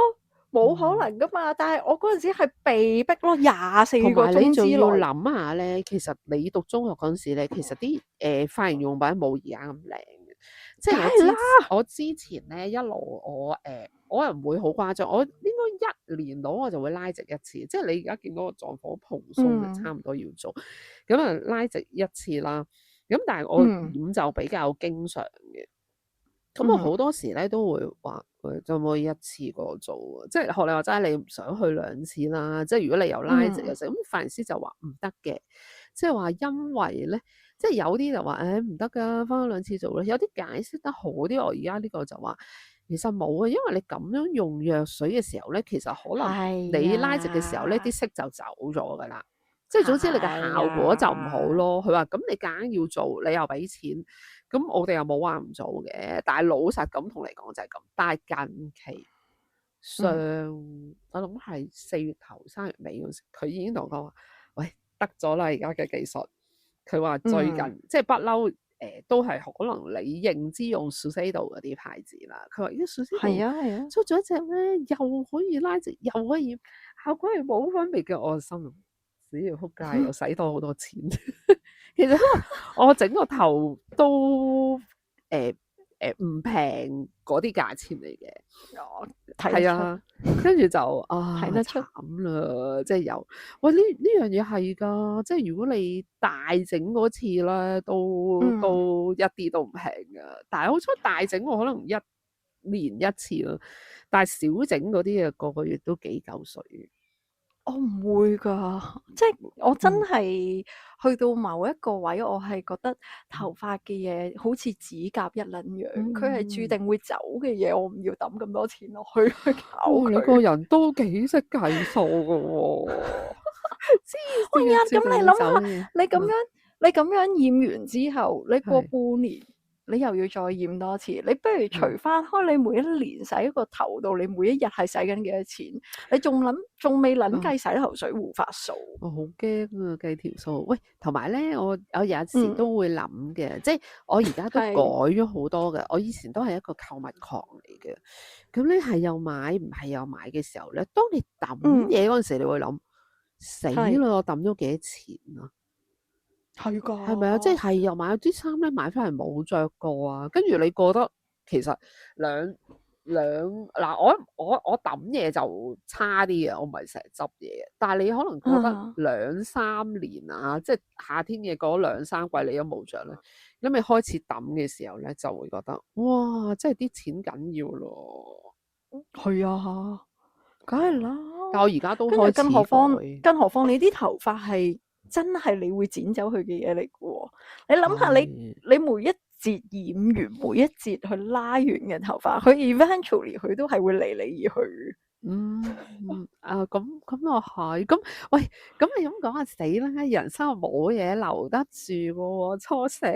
冇可能噶嘛。但係我嗰陣時係被逼咯，24個鐘之內。同埋你仲要諗下咧，其實你讀中學嗰陣時咧，其實啲髮型用品冇而家咁靚嘅。即係我之前咧一路我又唔會好誇張，我應該1年到我就會拉直1次。即係你而家見到個狀況蓬鬆，就差唔多要做咁啊，拉直1次啦。咁但係我染就比較經常嘅，咁我好多時咧都會話，可唔可以一次過做啊？即係學你話齋，你唔想去2次啦。即係如果你又拉直又成，咁髮型師就話唔得嘅，即係話因為咧，即係有啲就話唔得㗎，翻2次做啦。有啲解釋得好啲，我而家呢個就話其實冇啊，因為你咁樣用藥水嘅時候咧，其實可能你拉直嘅時候咧，啲色就走咗㗎啦。即係總之你嘅效果就唔好咯。佢話咁你梗要做，你又俾錢，咁我哋又冇話唔做嘅。但係老實咁同你講就係咁。但係近期我諗係4月頭3月尾嗰時，佢已經同我講話，喂，得咗啦而家嘅技術。佢話最近即係不嬲都係可能你認知用 Shiseido 嗰啲牌子啦。佢話依家 Shiseido 出咗一隻咧，又可以拉直，又可以效果係冇分別嘅。我心諗只要撲街又使多好多錢。其實我整個頭都唔平嗰啲價錢嚟嘅，係啊，跟住就睇得出慘啦，即係有喂呢樣嘢係㗎，即係如果你大整嗰次咧，都一啲都唔平㗎。但係好彩大整我可能1年1次啦，但係小整嗰啲啊個個月都幾嚿水。我唔會㗎，即係我真係去到某一個位，我係覺得頭髮嘅嘢好似指甲一撚樣，佢係注定會走嘅嘢，我唔要抌咁多錢落去搞佢。你個人都幾識計數㗎喎！喂呀，咁你諗下，你咁樣染完之後，你過半年，你又要再染多次，你不如除翻開你每一年洗一個頭度，你每一日係使緊幾多錢？你仲未撚計洗頭水、護髮素？我好驚啊，計條數。喂，同埋咧，我有時都會諗嘅，即係我而家都改咗好多嘅。我以前都係一個購物狂嚟嘅，咁咧係又買，唔係又買嘅時候咧，當你抌嘢嗰陣時，你會諗死啦！我抌咗幾多錢啊？係噶，係咪啊？即係又買啲衫咧，買翻嚟冇着過啊，跟住你覺得其實我抌嘢就差啲嘅，我唔係成日執嘢嘅。但係你可能過得2-3年啊，即係夏天嘅嗰2-3季你都冇着咧，咁你開始抌嘅時候咧，就會覺得哇，即係啲錢緊要咯。係啊，梗係啦。但我而家都跟住開始更何況你啲頭髮係真係你會剪走佢嘅嘢嚟嘅喎。你諗下你每一節染完，每一節去拉完嘅頭髮，佢 eventually 佢都係會離你而去。咁又係。咁喂，咁你咁講啊，死啦！人生冇嘢留得住喎，初四。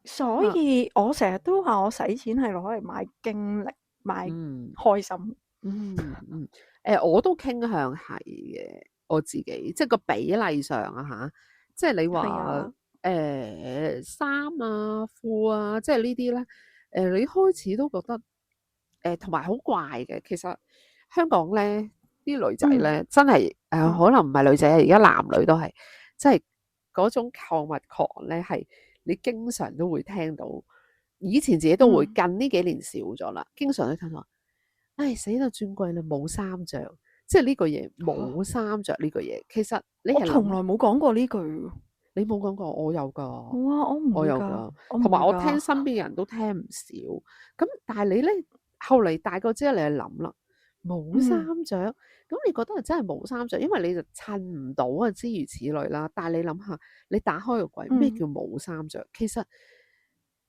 所以我成日都話我使錢係攞嚟買經歷，買開心。我都傾向係嘅，我自己即係個比例上啊嚇，即係你話衫啊褲啊，即係呢啲咧你開始都覺得同埋好怪嘅。其實香港咧啲女仔咧真係可能唔係女仔，而家男女都係，即係嗰種購物狂咧係你經常都會聽到。以前自己都會，近呢幾年少咗啦，經常都聽到。唉，死啦！轉季啦，冇衫着，即係呢個嘢冇衫着呢個嘢。其實你係從來冇講過呢句。你冇講過，我有㗎。我有㗎，同埋我聽身邊嘅人都聽唔少。咁但係你咧後嚟大個之後，你就諗啦，冇衫着，咁你覺得係真係冇衫着，因為你就襯唔到啊，諸如此類啦。但係你諗下，你打開個櫃，咩叫冇衫着？其實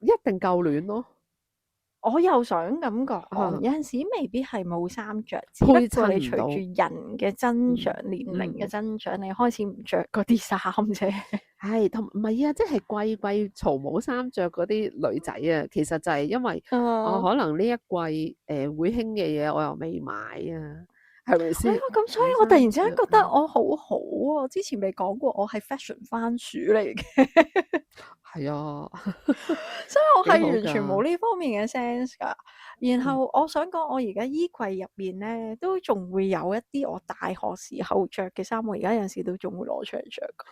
一定夠暖咯。我又想咁講，有陣時未必係冇衫着，只不過你隨住人嘅增長、年齡嘅增長，你開始唔着嗰啲衫啫。係，同唔係啊？即係季嘈冇衫着嗰啲女仔啊，其實就係因為可能呢一季會興嘅嘢，我又未買啊，係咪先？咁所以我突然之間覺得我好好啊！之前未講過我係 fashion 番薯嚟嘅。係啊，所以我係完全冇呢方面嘅 sense 㗎。然後我想講，我而家衣櫃入邊咧，都仲會有一啲我大學時候着嘅衫，我而家有陣時都仲會攞出嚟着㗎。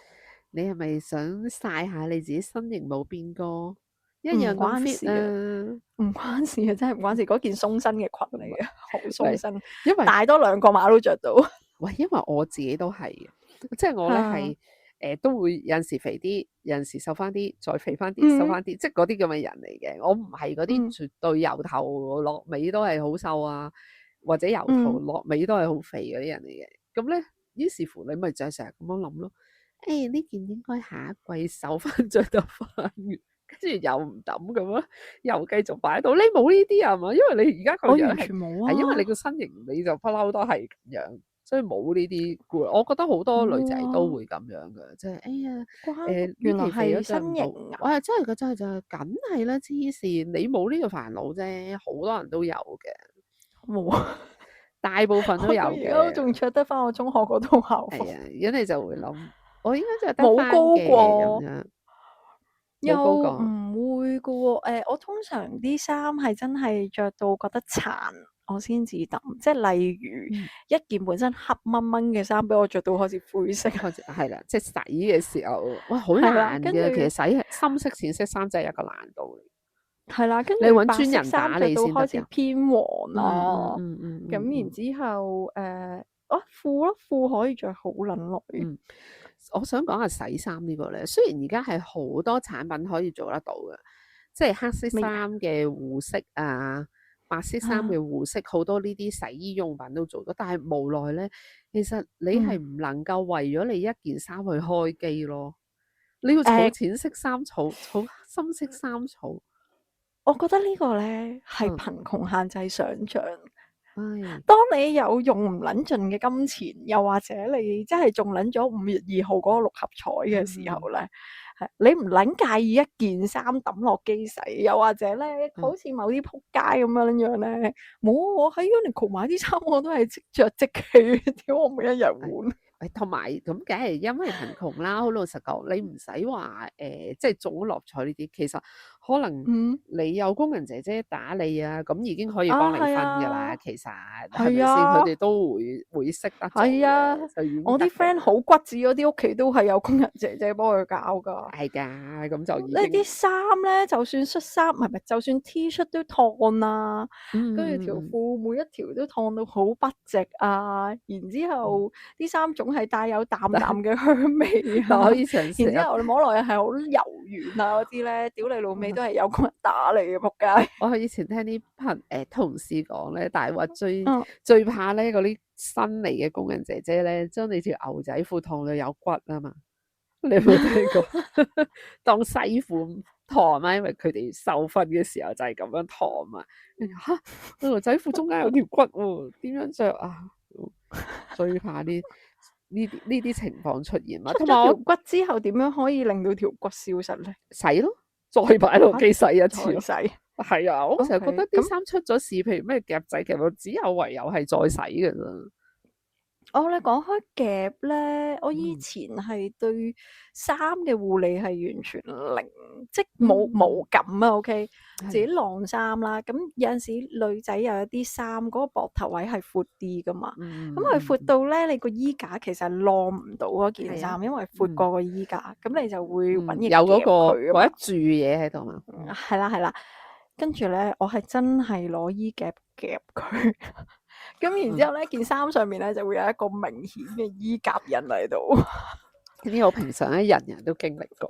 你係咪想晒下你自己身形冇變過？一樣咁 fit 啊！唔關事啊，真係唔關事。嗰件鬆身嘅裙嚟嘅，好鬆身，因為大多2個碼都着到。喂，因為我自己都係嘅，即係我咧係都會有陣時肥啲，有陣時瘦翻啲，再肥翻啲，瘦翻啲，即係嗰啲咁嘅人嚟嘅。我唔係嗰啲絕對由頭落尾都係好瘦啊，或者由頭落尾都係好肥嗰啲人嚟嘅。咁咧，於是乎你咪就係成日咁樣諗咯。呢件應該下一季瘦翻着得翻嘅，跟住又唔抌咁樣，又繼續擺喺度。你冇呢啲啊嘛？因為你而家個樣係因為你個身形你就不嬲都係咁樣。所以冇呢啲攰，我覺得好多女仔都會咁樣嘅，即係原來係身形啊！我係真係嘅，真係梗係啦，黐線！你冇呢個煩惱啫，好多人都有嘅，冇，大部分都有嘅。而家都仲着得翻我中學嗰套校服。係啊，咁你就會諗，我應該着得冇高過咁樣，又唔會嘅喎。我通常啲衫係真係着到覺得殘，我先至抌，即係例如一件本身黑掹掹嘅衫，俾我着到開始灰色，係啦，即係洗嘅時候，哇，好難嘅。其實洗深色、淺色衫真係一個難度嚟。係啦，跟住你揾專人打理先得。開始偏黃啦，咁然之後褲咯，褲可以着好撚耐。我想講下洗衫呢個咧，雖然而家係好多產品可以做得到嘅，即係黑色衫嘅護色啊。白色衫嘅護色，好多呢啲洗衣用品都做咗，但係無奈咧，其實你係唔能夠為咗你一件衫去開機咯。你要儲淺色衫，儲深色衫儲。我覺得呢個咧係貧窮限制想像。當你有用唔撚盡嘅金錢，又或者你真係中撚咗5月2號嗰個六合彩嘅時候咧，你唔撚介意一件衫抌落機洗，又或者咧，好似某啲仆街咁樣咧，冇我喺 Uniqlo 買啲衫，我都係即着即棄，屌我每一日換。同埋咁梗係因為貧窮啦。好老實講，你唔使話即係中樂彩呢啲，其實可能你有工人姐姐打你啊，咁已經可以幫你分㗎啦。其實係咪先？佢哋都會識得做嘅，就已經我啲 friend 好骨子嗰啲屋企都係有工人姐姐幫佢搞㗎。係㗎，咁就已經呢啲衫咧，就算恤衫唔係，就算 T 恤都燙啊，跟住條褲每一條都燙到好筆直啊，然之後啲衫總係帶有淡淡嘅香味啊，可以嘗試。然之後你摸落去係好柔軟啊嗰啲咧，屌你老味都係有工人打你嘅仆街。我以前聽啲同事講咧，但係話最怕咧嗰啲新嚟嘅工人姐姐咧，將你條牛仔褲燙到有骨啊嘛！你有冇聽過？當西褲燙啊，因為佢哋受訓嘅時候就係咁樣燙嘛。嚇，牛仔褲中間有條骨喎，點樣着啊？最怕呢啲情況出現嘛。出咗條骨之後，點樣可以令到條骨消失咧？洗咯，再擺落機洗一次。洗係啊，我成日覺得啲衫出咗事，譬如咩夾仔夾，只有唯有係再洗嘅啫。你講開夾咧，我以前係對衫嘅護理係完全零，即係冇感啊。OK， 自己晾衫啦，咁有陣時女仔有一啲衫嗰個膊頭位係闊啲噶嘛，咁佢闊到咧，你個衣架其實晾唔到嗰件衫，因為闊過個衣架，咁你就會揾嘢夾佢嗰一柱嘢喺度嘛。係啦，跟住咧，我係真係攞衣夾夾佢。咁然之後咧，件衫上面咧就會有一個明顯嘅衣夾印喺度。呢啲好平常咧，人都經歷過。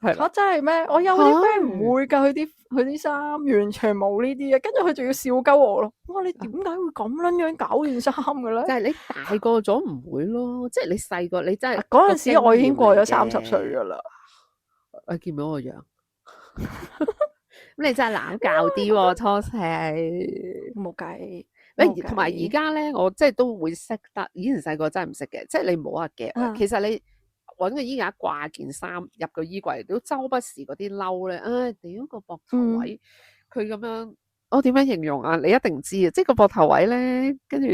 係啦，真係咩？我有啲 friend 唔會㗎，佢啲衫完全冇呢啲嘅，跟住佢仲要笑鳩我咯。哇！你點解會咁撚樣搞件衫嘅咧？就係你大個咗唔會咯，即係你細個你真係嗰陣時我已經過咗30歲㗎啦。我見唔到我樣。咁你真係懶教啲喎，初四冇計。同埋而家咧，我即係都會識得。以前細個真係唔識嘅，即係你唔好話夾。其實你揾個衣架掛件衫入個衣櫃，都周不時嗰啲褸咧，屌個膊頭位，佢咁樣，我點樣形容啊？你一定知啊！即係個膊頭位咧，跟住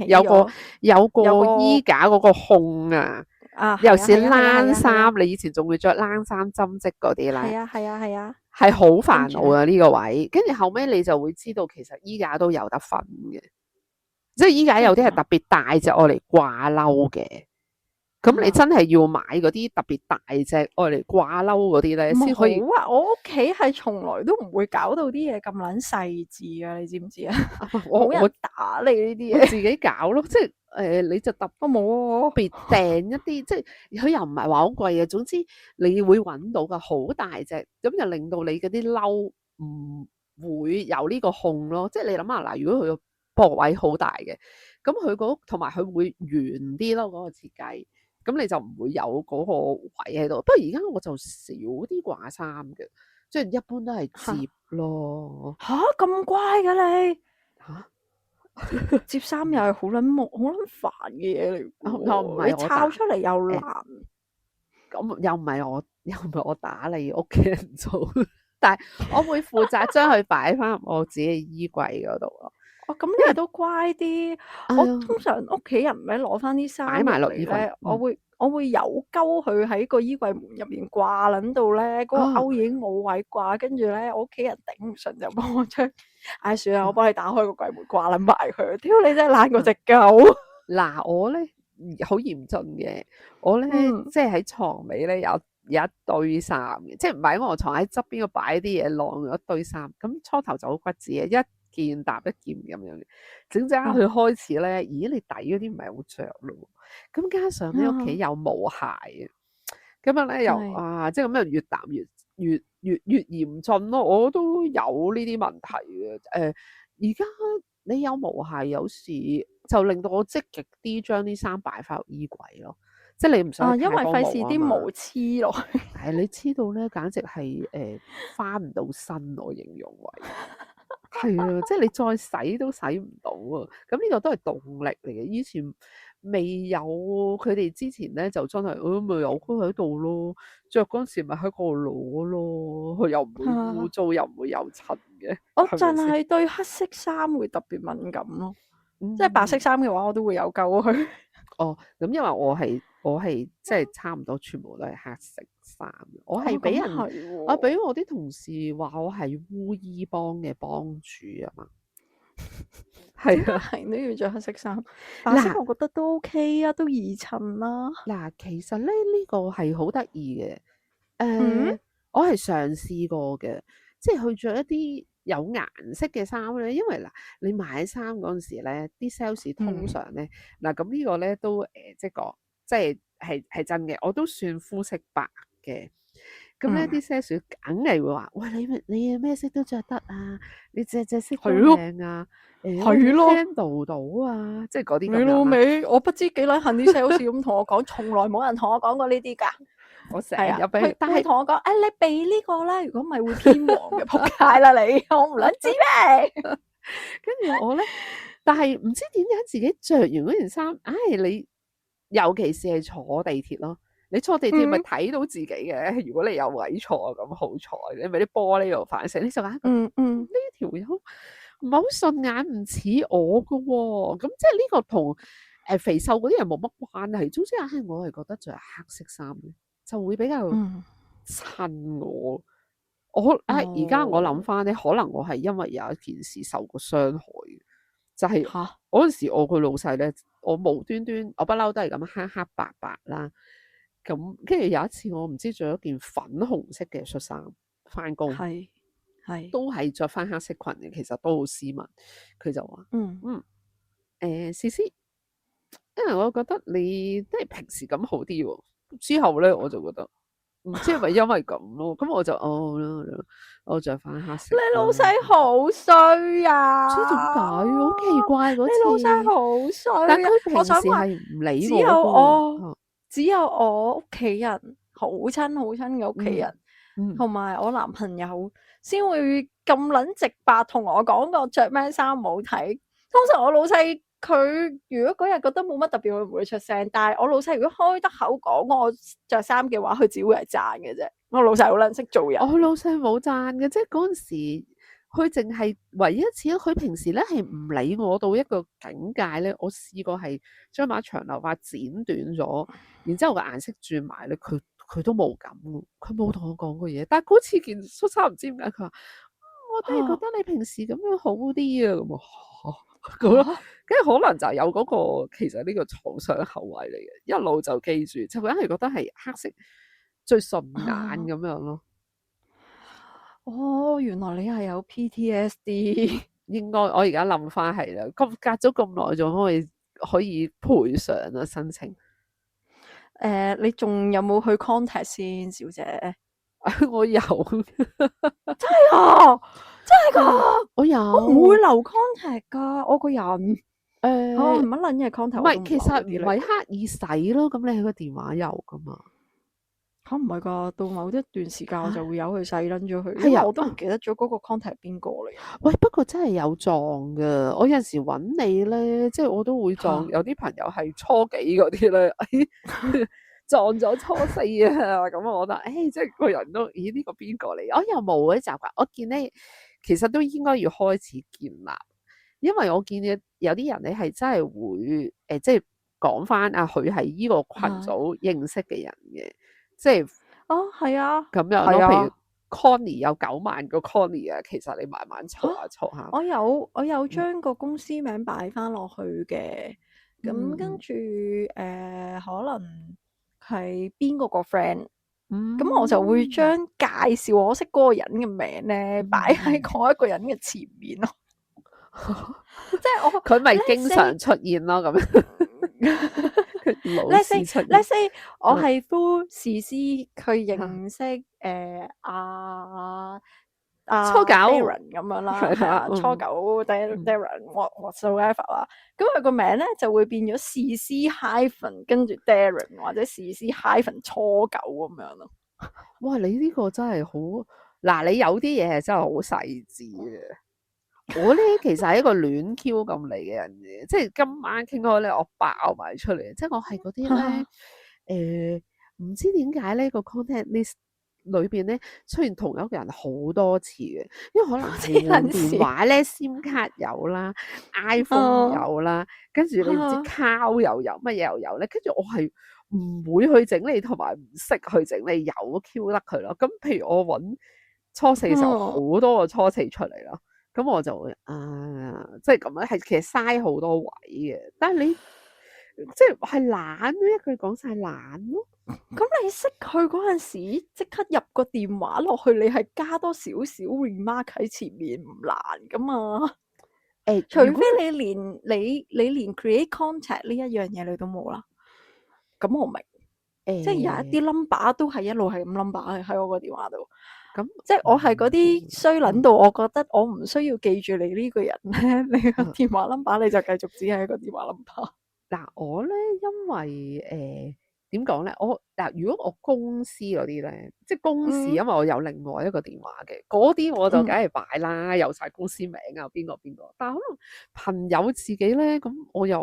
有個衣架嗰個控啊。尤其是冷衫，你以前仲會着冷衫針織嗰啲咧，係啊，係好煩惱啊呢個位。跟住後尾你就會知道，其實衣架都有得分嘅，即係衣架有啲係特別大隻，愛嚟掛褸嘅。咁你真係要買嗰啲特別大隻，愛嚟掛褸嗰啲咧，先可以。好啊！我屋企係從來都唔會搞到啲嘢咁撚細緻噶，你知唔知啊？冇人打你呢啲嘢，自己搞咯，即係你就特冇別訂一啲，即係佢又唔係話好貴嘅。總之你會揾到噶，好大隻，咁就令到你嗰啲褸唔會有呢個控咯。即係你諗下嗱，如果佢個膊位好大嘅，咁佢同埋佢會圓啲咯，嗰個設計。咁你就唔會有嗰個位喺度。不過而家我就少啲掛衫嘅，即係一般都係摺咯。吓咁乖㗎你？嚇？摺衫又係好撚煩嘅嘢嚟。唔係你抄出嚟又難。咁又唔係我打你屋企人做，但係我會負責將佢擺翻入我自己嘅衣櫃嗰度咯。咁你都乖啲。我通常屋企人咧攞翻啲衫擺埋落衣櫃咧，我會有鳩佢喺個衣櫃門入邊掛撚到咧，嗰個勾已經冇位掛，跟住咧我屋企人頂唔順就幫我將，算啦，我幫你打開個櫃門掛撚埋佢。屌你真係懶過隻狗。嗱，我咧好嚴峻嘅，我咧即係喺床尾咧有一堆衫嘅，即係唔係喺我床喺側邊度擺啲嘢晾咗一堆衫。咁初頭就好骨子嘅，一件搭一件咁樣嘅，整整佢開始咧，咦你底嗰啲唔係好着咯，咁加上咧屋企有毛鞋啊，咁樣咧又即係咁樣越搭越嚴峻咯，我都有呢啲問題嘅。而家你有毛鞋，有時就令到我積極啲將啲衫擺翻入衣櫃咯，即係你唔想因為費事啲毛黐落去。係你黐到咧，簡直係翻唔到身，我形容為。係啊，即係你再洗都洗唔到啊！咁呢個都係動力嚟嘅。以前未有佢哋之前咧，就真係咪有佢喺度咯，着嗰陣時咪喺嗰度攞咯，佢又唔會污糟，又唔會有塵嘅。我淨係對黑色衫會特別敏感咯，即係白色衫嘅話，我都會有鳩佢。哦，咁因為我係即係差唔多全部都係黑色衫，我係俾人我俾我啲同事話我係烏衣幫嘅幫主啊嘛，係啊，係都要着黑色衫，白色我覺得都 OK 啊，都易襯啦。嗱，其實咧呢個係好得意嘅，我係嘗試過嘅，即係去着一啲有顏色嘅衫咧，因為嗱，你買衫嗰陣時咧，啲 sales 通常咧，嗱咁呢個咧都即係講，即係真嘅，我都算膚色白嘅。咁咧啲 sales 梗係會話：喂，你咩色都着得啊，你隻色都靚啊，係咯 handle 到啊，即係嗰啲咁樣。你老味，我不知幾撚恨啲 sales 咁同我講，從來冇人同我講過呢啲㗎。我成日俾，但係同我講，你避呢個啦，如果唔係會偏黃嘅，仆街啦你，我唔撚知咩？跟住我咧，但係唔知點解自己着完嗰件衫，你尤其是係坐地鐵咯，你坐地鐵咪睇到自己嘅。如果你有位坐咁好彩，你咪啲玻璃度反射，你就眼呢條友唔係好順眼，唔似我㗎喎。咁即係呢個同肥瘦嗰啲人冇乜關係。總之我係覺得着黑色衫就會比較襯我。而家我諗翻咧，可能我係因為有一件事受過傷害，就係嗰陣時我個老細咧，我無端端我不嬲都係咁黑黑白白啦。咁跟住有一次我唔知着咗件粉紅色嘅恤衫翻工，係都係着翻黑色裙嘅，其實都好斯文。佢就話：思思，因為我覺得你都係平時咁好啲喎。之後咧我就覺得。唔知係咪因為咁咯，咁我就我着翻黑色。你老細好衰啊！唔知點解，好奇怪嗰次。你老細好衰，但佢平時係唔理我。只有我屋企人好親好親嘅屋企人，同埋我男朋友先會咁撚直白同我講過着咩衫唔好睇。通常我老細。佢如果嗰日覺得冇乜特別，佢唔會出聲。但係我老細如果開得口講我着衫嘅話，佢只會係讚嘅啫。我老細好撚識做人。我老細冇讚嘅，即係嗰陣時，佢淨係唯一一次，佢平時咧係唔理我到一個境界咧。我試過係將把長頭髮剪短咗，然之後個顏色轉埋咧，佢都冇咁，佢冇同我講過嘢。但係嗰次件恤衫唔知點解，佢話我都係覺得你平時咁樣好啲啊咁啊。咁咯，跟住可能就有嗰個，其實呢個創傷後遺嚟嘅，一路就記住，就硬係覺得係黑色最順眼咁樣咯。哦，原來你係有 PTSD，應該我而家諗翻係啦，隔咗咁耐仲可以賠償啊申請。你仲有冇去 contact 先，小姐？我有，真係啊！真係㗎，我有，我唔會留 contact 㗎，我個人乜撚嘢 contact？唔係，其實唔係刻意洗咯，咁你喺個電話有㗎嘛？唔係㗎，到某一段時間我就會由佢洗撚咗佢，因為我都唔記得咗嗰個 contact 係邊個嚟。喂，不過真係有撞㗎，我有陣時揾你咧，即係我都會撞，有啲朋友係初幾嗰啲咧。撞咗初四啊，咁我覺得，即係個人都，呢個邊個嚟？我又冇嗰啲習慣，我見咧，其實都應該要開始建立，因為我見有啲人咧係真係會，即係講翻啊，佢係呢個群組認識嘅人嘅，即係，係啊，咁樣咯。譬如 Connie 有9萬個 Connie 啊，其實你慢慢湊下湊下。我有將個公司名擺翻落去嘅，咁跟住可能。係邊個 friend，咁我就會將介紹我識嗰個人嘅名咧擺喺嗰一個人嘅前面咯，即係佢咪經常出現咯咁樣。Let's say 我係 through 時師去認識初九 Darren 咁樣啦，初九 Darren whatsoever 啦，咁佢個名咧就會變咗士師 hyphen 跟住 Darren 或者士師 hyphen 初九咁樣咯。哇！你呢個真係好嗱，你有啲嘢係真係好細緻嘅。我咧其實係一個亂 Q 咁嚟嘅人嘅，即係今晚傾開咧，我爆埋出嚟，即係我係嗰啲咧唔知點解咧個 contact list 裏邊咧出現同一個人好多次嘅，因為可能係換黐撚線電話咧，SIM 卡有啦，iPhone 有啦，跟住你唔知啊 Cloud 又有，乜嘢又有咧，跟住我係唔會去整理同埋唔識去整理，有 Q 得佢咯。咁譬如我揾初四嘅時候，好多個初四出嚟咯，咁我就會即係咁樣，係其實嘥好多位嘅。但係你即係懶，一句講晒懶咯。咁你識佢嗰陣時，即刻入個電話落去，你係加多少少 remark 喺前面唔難噶嘛？除如果非你連 create contact 呢一樣嘢你都冇啦。咁我明，即係有一啲 number 都係一路係咁 number 喺我個電話度。咁即係我係嗰啲衰撚到，我覺得我唔需要記住你呢個人咧，你個電話 number 你就繼續只係一個電話 number。嗱，我咧因為點講咧？如果我公司嗰啲咧，即係公事，因為我有另外一個電話嘅，嗰啲我就梗係擺啦，有晒公司名啊，邊個。但係可能朋友自己咧，咁我又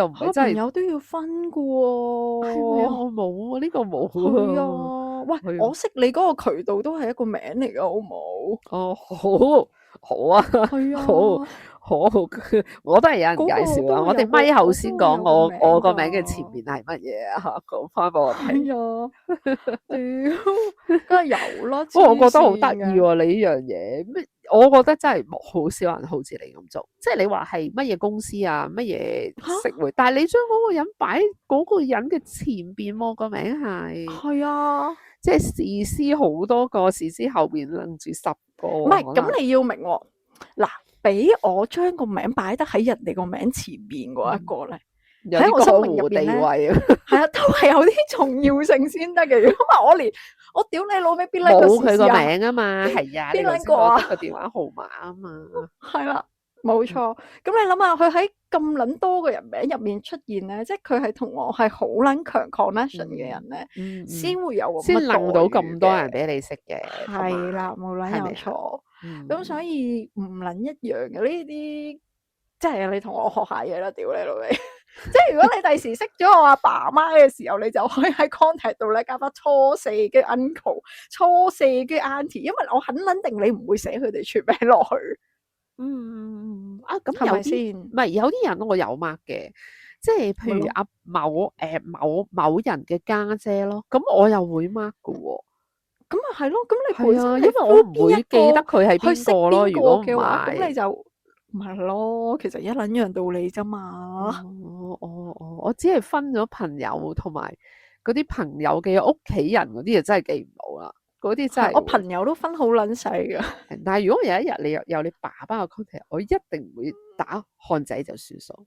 唔係真係朋友都要分噶喎。係咪啊？我冇啊，呢個冇係啊。啊，喂，我識你嗰個渠道都係一個名嚟噶，好冇？哦，好啊，係啊，好，我都係有人介紹啊。我哋咪後先講我個名嘅前面係乜嘢啊？講翻俾我聽。係啊，屌，梗係有啦。不過我覺得好得意喎，你呢樣嘢咩？我覺得真係好少人好似你咁做。即係你話係乜嘢公司啊，乜嘢食會，但係你將嗰個人擺喺嗰個人嘅前邊喎，個名係。係啊。即係士師好多個，士師後邊拎住10個。唔係，咁你要明喎。嗱，俾我將個名擺得喺人哋個名前面嗰一個咧，喺我生命入邊咧，係啊，都係有啲重要性先得嘅。如果唔係我屌你老味，邊撚個冇佢個名啊嘛，係啊，邊撚個啊？個電話號碼啊嘛，係啦，冇錯。咁你諗下，佢喺咁撚多個人名入面出現咧，即係佢係同我係好撚強 connection 嘅人咧，先會有咁先掕到咁多人嘅。俾你識嘅。係啦，冇撚有錯。咁所以唔撚一樣嘅呢啲，即係你同我學下嘢啦，屌你老味！即係如果你第時識咗我阿爸阿媽嘅時候，你就可以喺 contact 度咧加翻初四嘅 uncle、初四嘅 auntie，因為我很撚定你唔會寫佢哋全名落去。咁係咪先？唔係有啲人我有 mark 嘅，即係譬如阿某人嘅家姐咯，咁我又會 mark 嘅喎。咁啊係咯，咁你本身因為我唔會記得佢係邊個咯。如果嘅話，咁你就咪係咯，其實一撚樣道理啫嘛。我只係分咗朋友同埋嗰啲朋友嘅屋企人嗰啲就真係記唔到啦。嗰啲真係我朋友都分好撚細噶。但係如果有一日你有你爸爸嘅 contact，我一定唔會打漢仔就算數。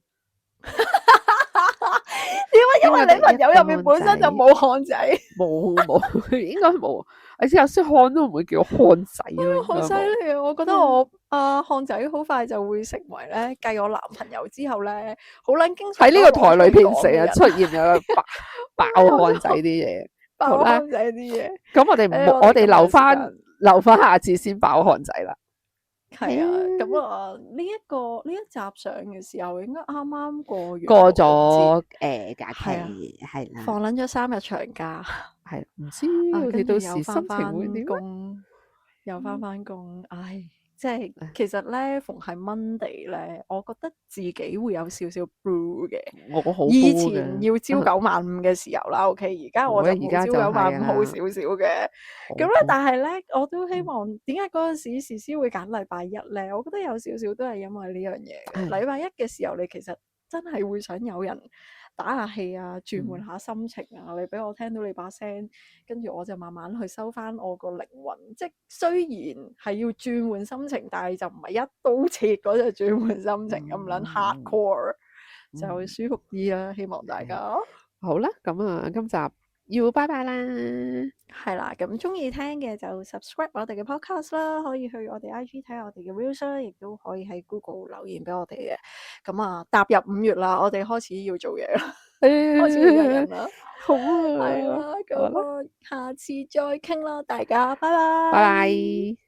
點解？因為你朋友入面本身就冇漢仔。冇，應該冇。我知有識漢都唔會叫漢仔咯。好犀利啊！我覺得我漢仔好快就會成為咧，繼我男朋友之後咧，好撚經常喺呢個台裏邊成日出現有爆漢仔啲嘢，爆漢仔啲嘢。咁我哋唔好，我哋留翻下次先爆漢仔啦。係啊，咁啊呢一集上嘅時候，應該啱啱過咗假期，係啦，放撚咗3日長假，係唔知我哋到時心情會點？又翻工，唉，即係其實咧，逢係 Monday 咧，我覺得自己會有少少 blue 嘅。我好以前要朝9晚5嘅時候啦，OK，而家我就冇朝9晚5好少少嘅。咁咧，但係咧，我都希望點解嗰陣時時師會揀禮拜一咧？我覺得有少少都係因為呢樣嘢。禮拜一嘅時候，你其實真係會想有人打下氣啊，轉換下心情啊，你俾我聽到你把聲，跟住我就慢慢去收翻我個靈魂。即係雖然係要轉換心情，但係就唔係一刀切嗰隻轉換心情咁撚 hardcore，就會舒服啲啦。希望大家好啦，咁啊，今集要拜拜啦。係啦，咁中意聽嘅就 subscribe 我哋嘅 podcast 啦，可以去我哋 IG 睇我哋嘅 reels 啦，亦都可以喺 Google 留言俾我哋嘅。咁啊，踏入5月啦，我哋開始要做嘢啦，開始要約人啦。好啊，係啦，咁啊，下次再傾啦，大家拜拜。拜拜。